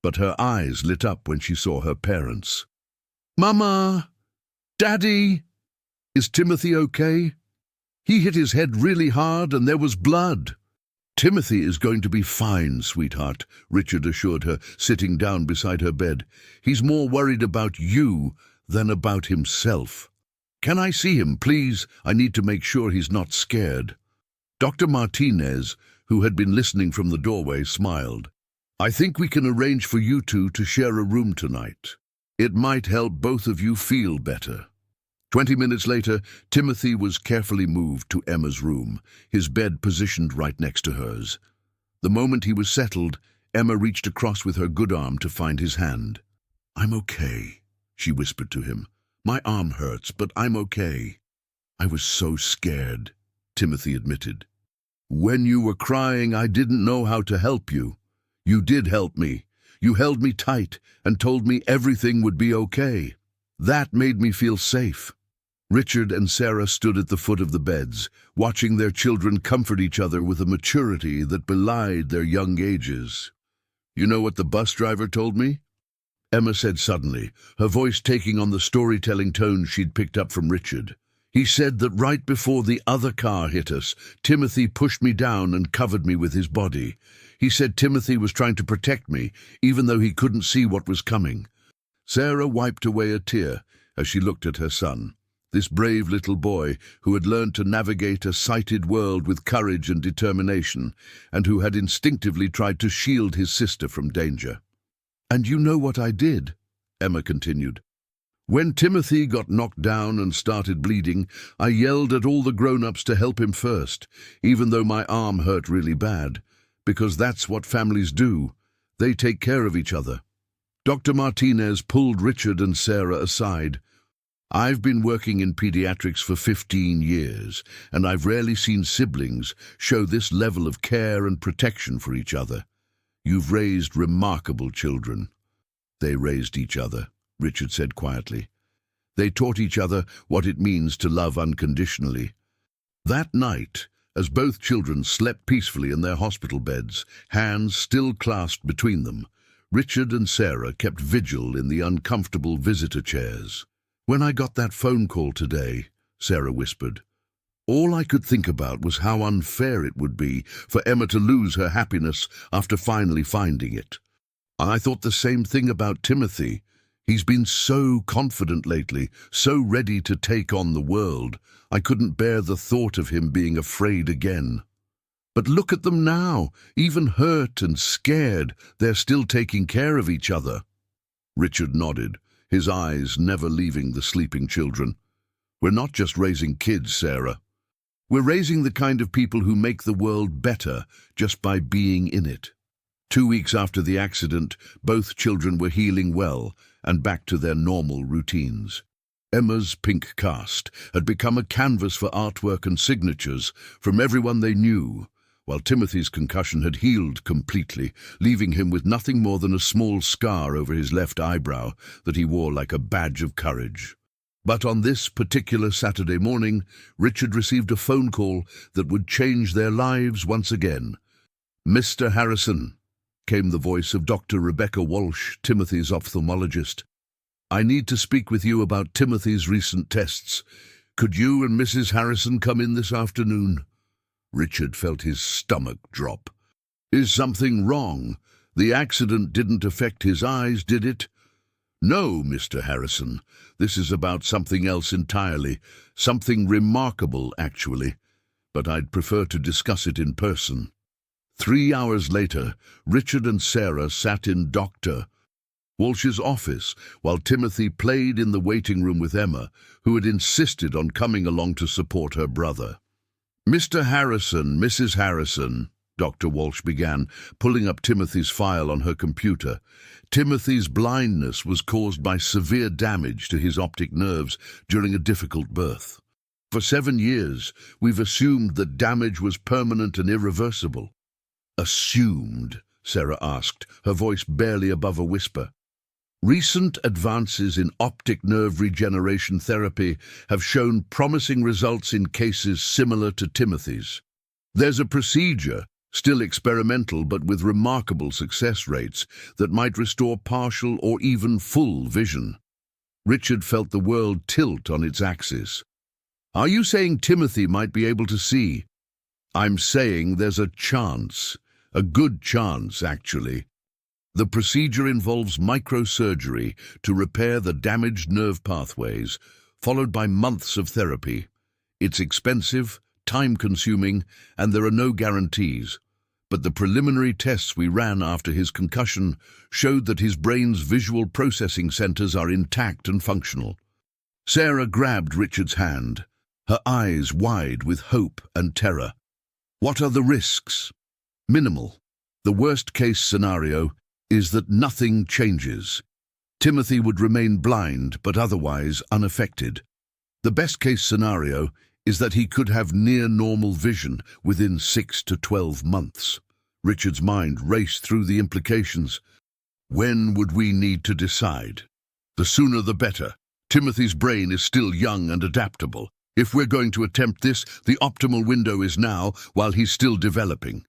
But her eyes lit up when she saw her parents. "Mama! Daddy! Is Timothy okay?" He hit his head really hard and there was blood. Timothy is going to be fine, sweetheart, Richard assured her, sitting down beside her bed. He's more worried about you than about himself. Can I see him, please? I need to make sure he's not scared. Dr. Martinez, who had been listening from the doorway, smiled. I think we can arrange for you two to share a room tonight. It might help both of you feel better. 20 minutes later, Timothy was carefully moved to Emma's room, his bed positioned right next to hers. The moment he was settled, Emma reached across with her good arm to find his hand. I'm okay, she whispered to him. My arm hurts, but I'm okay. I was so scared, Timothy admitted. When you were crying, I didn't know how to help you. You did help me. You held me tight and told me everything would be okay. That made me feel safe. Richard and Sarah stood at the foot of the beds, watching their children comfort each other with a maturity that belied their young ages. You know what the bus driver told me? Emma said suddenly, her voice taking on the storytelling tone she'd picked up from Richard. He said that right before the other car hit us, Timothy pushed me down and covered me with his body. He said Timothy was trying to protect me, even though he couldn't see what was coming. Sarah wiped away a tear as she looked at her son. This brave little boy who had learned to navigate a sighted world with courage and determination, and who had instinctively tried to shield his sister from danger. And you know what I did, Emma continued. When Timothy got knocked down and started bleeding, I yelled at all the grown-ups to help him first, even though my arm hurt really bad, because that's what families do. They take care of each other. Dr. Martinez pulled Richard and Sarah aside. I've been working in pediatrics for 15 years, and I've rarely seen siblings show this level of care and protection for each other. You've raised remarkable children. They raised each other, Richard said quietly. They taught each other what it means to love unconditionally. That night, as both children slept peacefully in their hospital beds, hands still clasped between them, Richard and Sarah kept vigil in the uncomfortable visitor chairs. When I got that phone call today, Sarah whispered, all I could think about was how unfair it would be for Emma to lose her happiness after finally finding it. I thought the same thing about Timothy. He's been so confident lately, so ready to take on the world. I couldn't bear the thought of him being afraid again. But look at them now. Even hurt and scared, they're still taking care of each other. Richard nodded, his eyes never leaving the sleeping children. We're not just raising kids, Sarah. We're raising the kind of people who make the world better just by being in it. 2 weeks after the accident, both children were healing well and back to their normal routines. Emma's pink cast had become a canvas for artwork and signatures from everyone they knew, while Timothy's concussion had healed completely, leaving him with nothing more than a small scar over his left eyebrow that he wore like a badge of courage. But on this particular Saturday morning, Richard received a phone call that would change their lives once again. Mr. Harrison, came the voice of Dr. Rebecca Walsh, Timothy's ophthalmologist. I need to speak with you about Timothy's recent tests. Could you and Mrs. Harrison come in this afternoon? Richard felt his stomach drop. Is something wrong? The accident didn't affect his eyes, did it? No, Mr. Harrison. This is about something else entirely. Something remarkable, actually. But I'd prefer to discuss it in person. 3 hours later, Richard and Sarah sat in Dr. Walsh's office while Timothy played in the waiting room with Emma, who had insisted on coming along to support her brother. Mr. Harrison, Mrs. Harrison, Dr. Walsh began, pulling up Timothy's file on her computer. Timothy's blindness was caused by severe damage to his optic nerves during a difficult birth. For 7 years, we've assumed that damage was permanent and irreversible. Assumed? Sarah asked, her voice barely above a whisper. Recent advances in optic nerve regeneration therapy have shown promising results in cases similar to Timothy's. There's a procedure, still experimental but with remarkable success rates, that might restore partial or even full vision. Richard felt the world tilt on its axis. Are you saying Timothy might be able to see? I'm saying there's a chance. A good chance, actually. The procedure involves microsurgery to repair the damaged nerve pathways, followed by months of therapy. It's expensive, time-consuming, and there are no guarantees. But the preliminary tests we ran after his concussion showed that his brain's visual processing centers are intact and functional. Sarah grabbed Richard's hand, her eyes wide with hope and terror. What are the risks? Minimal. The worst-case scenario is that nothing changes. Timothy would remain blind, but otherwise unaffected. The best-case scenario is that he could have near-normal vision within 6 to 12 months. Richard's mind raced through the implications. When would we need to decide? The sooner the better. Timothy's brain is still young and adaptable. If we're going to attempt this, the optimal window is now, while he's still developing.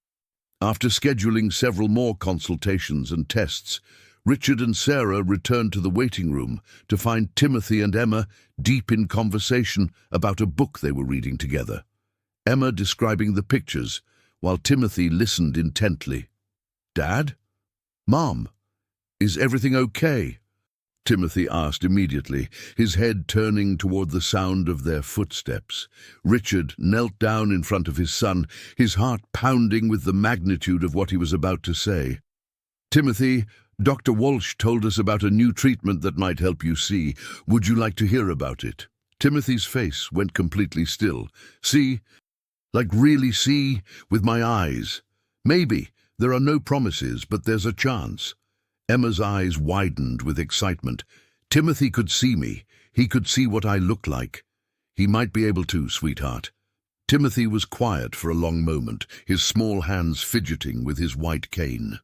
After scheduling several more consultations and tests, Richard and Sarah returned to the waiting room to find Timothy and Emma deep in conversation about a book they were reading together. Emma describing the pictures, while Timothy listened intently. "Dad? Mom, is everything okay?" Timothy asked immediately, his head turning toward the sound of their footsteps. Richard knelt down in front of his son, his heart pounding with the magnitude of what he was about to say. "Timothy, Dr. Walsh told us about a new treatment that might help you see. Would you like to hear about it?" Timothy's face went completely still. "See? Like really see? With my eyes? Maybe. There are no promises, but there's a chance." Emma's eyes widened with excitement. "Timothy could see me. He could see what I look like." "He might be able to, sweetheart." Timothy was quiet for a long moment, his small hands fidgeting with his white cane.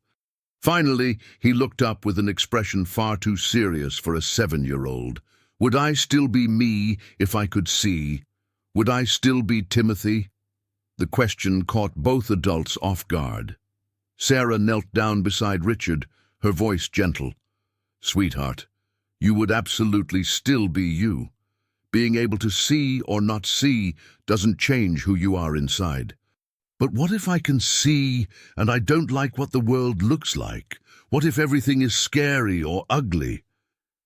Finally, he looked up with an expression far too serious for a 7-year-old. "Would I still be me if I could see? Would I still be Timothy?" The question caught both adults off guard. Sarah knelt down beside Richard, her voice gentle. "Sweetheart, you would absolutely still be you. Being able to see or not see doesn't change who you are inside." "But what if I can see and I don't like what the world looks like? What if everything is scary or ugly?"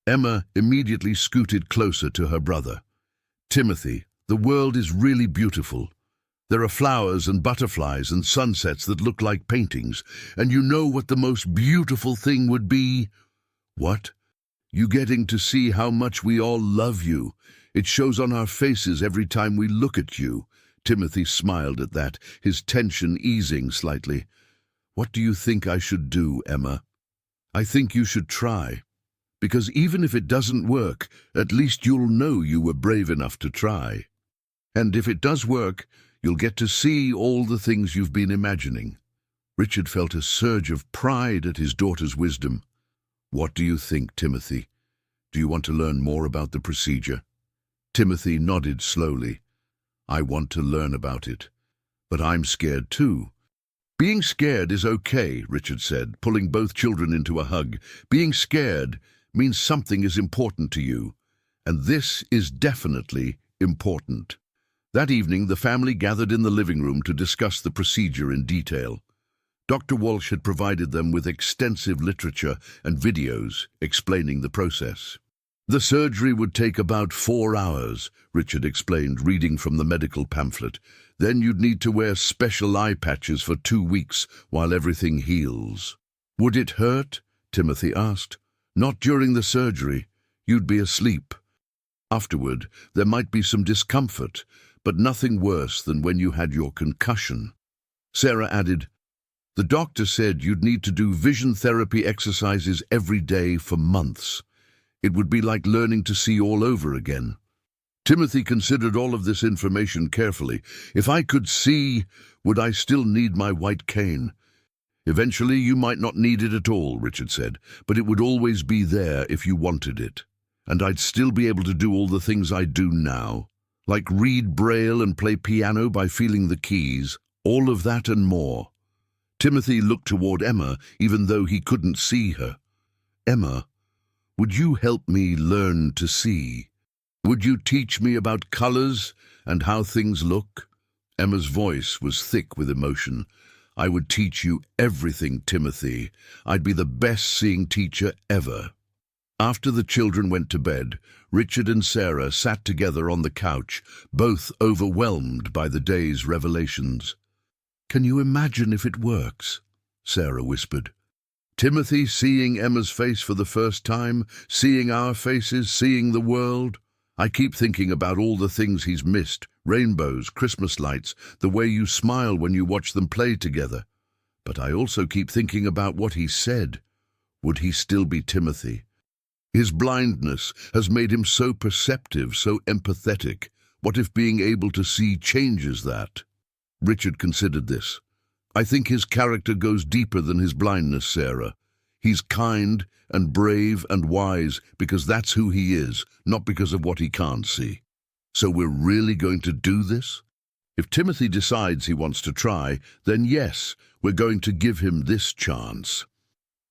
Emma immediately scooted closer to her brother. "Timothy, the world is really beautiful. There are flowers and butterflies and sunsets that look like paintings, and you know what the most beautiful thing would be?" "What?" "You getting to see how much we all love you. It shows on our faces every time we look at you." Timothy smiled at that, his tension easing slightly. "What do you think I should do, Emma?" "I think you should try. Because even if it doesn't work, at least you'll know you were brave enough to try. And if it does work, you'll get to see all the things you've been imagining." Richard felt a surge of pride at his daughter's wisdom. "What do you think, Timothy? Do you want to learn more about the procedure?" Timothy nodded slowly. "I want to learn about it. But I'm scared too." "Being scared is okay," Richard said, pulling both children into a hug. "Being scared means something is important to you. And this is definitely important." That evening, the family gathered in the living room to discuss the procedure in detail. Dr. Walsh had provided them with extensive literature and videos explaining the process. "The surgery would take about 4 hours, Richard explained, reading from the medical pamphlet. "Then you'd need to wear special eye patches for 2 weeks while everything heals." "Would it hurt?" Timothy asked. "Not during the surgery. You'd be asleep. Afterward, there might be some discomfort, but nothing worse than when you had your concussion." Sarah added, "The doctor said you'd need to do vision therapy exercises every day for months. It would be like learning to see all over again." Timothy considered all of this information carefully. "If I could see, would I still need my white cane?" "Eventually you might not need it at all," Richard said, "but it would always be there if you wanted it. And I'd still be able to do all the things I do now, like read Braille and play piano by feeling the keys, all of that and more." Timothy looked toward Emma, even though he couldn't see her. "Emma, would you help me learn to see?" Would you teach me about colors and how things look? Emma's voice was thick with emotion. I would teach you everything, Timothy. I'd be the best seeing teacher ever. After the children went to bed, Richard and Sarah sat together on the couch, both overwhelmed by the day's revelations. Can you imagine if it works? Sarah whispered. Timothy seeing Emma's face for the first time, seeing our faces, seeing the world. I keep thinking about all the things he's missed, rainbows, Christmas lights, the way you smile when you watch them play together. But I also keep thinking about what he said. Would he still be Timothy? His blindness has made him so perceptive, so empathetic. What if being able to see changes that? Richard considered this. I think his character goes deeper than his blindness, Sarah. He's kind and brave and wise because that's who he is, not because of what he can't see. So we're really going to do this? If Timothy decides he wants to try, then yes, we're going to give him this chance.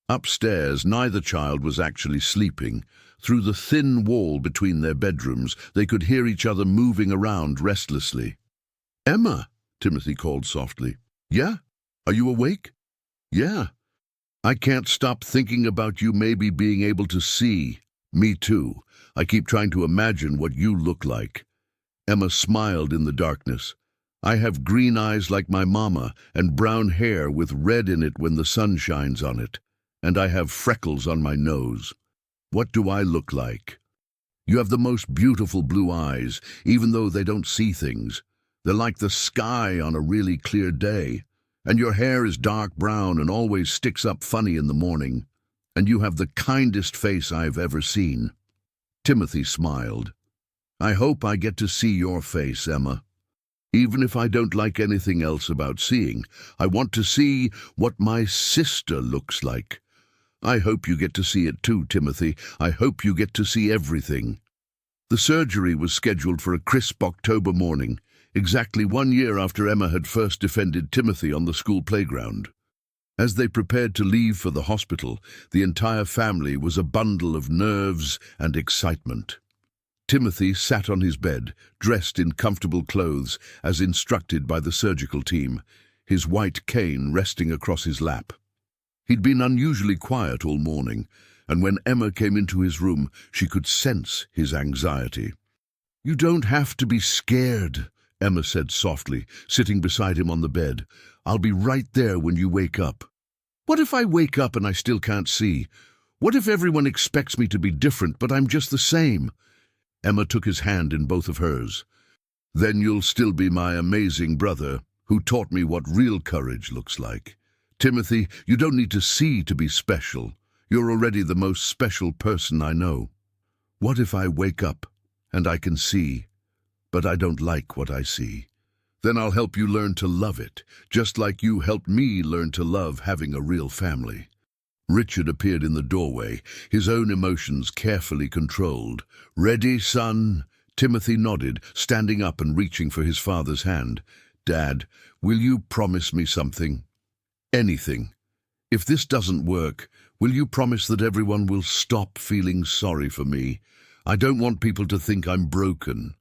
Upstairs, neither child was actually sleeping. Through the thin wall between their bedrooms, they could hear each other moving around restlessly. Emma, Timothy called softly. Yeah? Are you awake? Yeah. I can't stop thinking about you maybe being able to see. Me too. I keep trying to imagine what you look like. Emma smiled in the darkness. I have green eyes like my mama and brown hair with red in it when the sun shines on it. And I have freckles on my nose. What do I look like? You have the most beautiful blue eyes, even though they don't see things. They're like the sky on a really clear day. And your hair is dark brown and always sticks up funny in the morning. And you have the kindest face I've ever seen. Timothy smiled. I hope I get to see your face, Emma. Even if I don't like anything else about seeing, I want to see what my sister looks like. I hope you get to see it too, Timothy. I hope you get to see everything. The surgery was scheduled for a crisp October morning, exactly 1 year after Emma had first defended Timothy on the school playground. As they prepared to leave for the hospital, the entire family was a bundle of nerves and excitement. Timothy sat on his bed, dressed in comfortable clothes, as instructed by the surgical team, his white cane resting across his lap. He'd been unusually quiet all morning, and when Emma came into his room, she could sense his anxiety. You don't have to be scared, Emma said softly, sitting beside him on the bed. I'll be right there when you wake up. What if I wake up and I still can't see? What if everyone expects me to be different, but I'm just the same? Emma took his hand in both of hers. Then you'll still be my amazing brother, who taught me what real courage looks like. Timothy, you don't need to see to be special. You're already the most special person I know. What if I wake up and I can see, but I don't like what I see? Then I'll help you learn to love it, just like you helped me learn to love having a real family. Richard appeared in the doorway, his own emotions carefully controlled. Ready, son? Timothy nodded, standing up and reaching for his father's hand. Dad, will you promise me something? Anything. If this doesn't work, will you promise that everyone will stop feeling sorry for me? I don't want people to think I'm broken.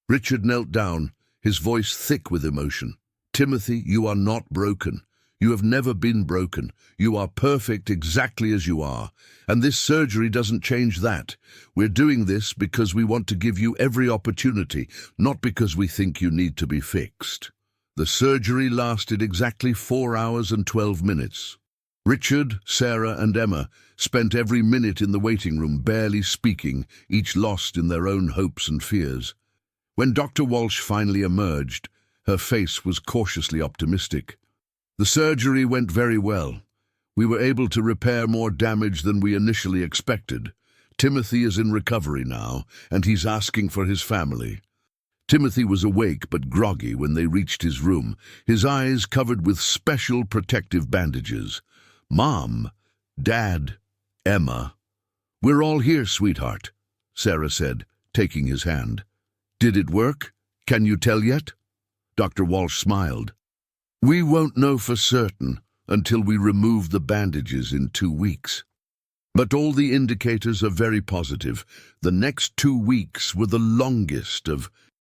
Richard knelt down, his voice thick with emotion. Timothy, you are not broken. You have never been broken. You are perfect exactly as you are. And this surgery doesn't change that. We're doing this because we want to give you every opportunity, not because we think you need to be fixed. The surgery lasted exactly 4 hours and 12 minutes. Richard, Sarah, and Emma spent every minute in the waiting room barely speaking, each lost in their own hopes and fears. When Dr. Walsh finally emerged, her face was cautiously optimistic. The surgery went very well. We were able to repair more damage than we initially expected. Timothy is in recovery now, and he's asking for his family. Timothy was awake but groggy when they reached his room, his eyes covered with special protective bandages. Mom, Dad, Emma. We're all here, sweetheart, Sarah said, taking his hand. Did it work? Can you tell yet? Dr. Walsh smiled. We won't know for certain until we remove the bandages in 2 weeks. But all the indicators are very positive. The next 2 weeks were the longest of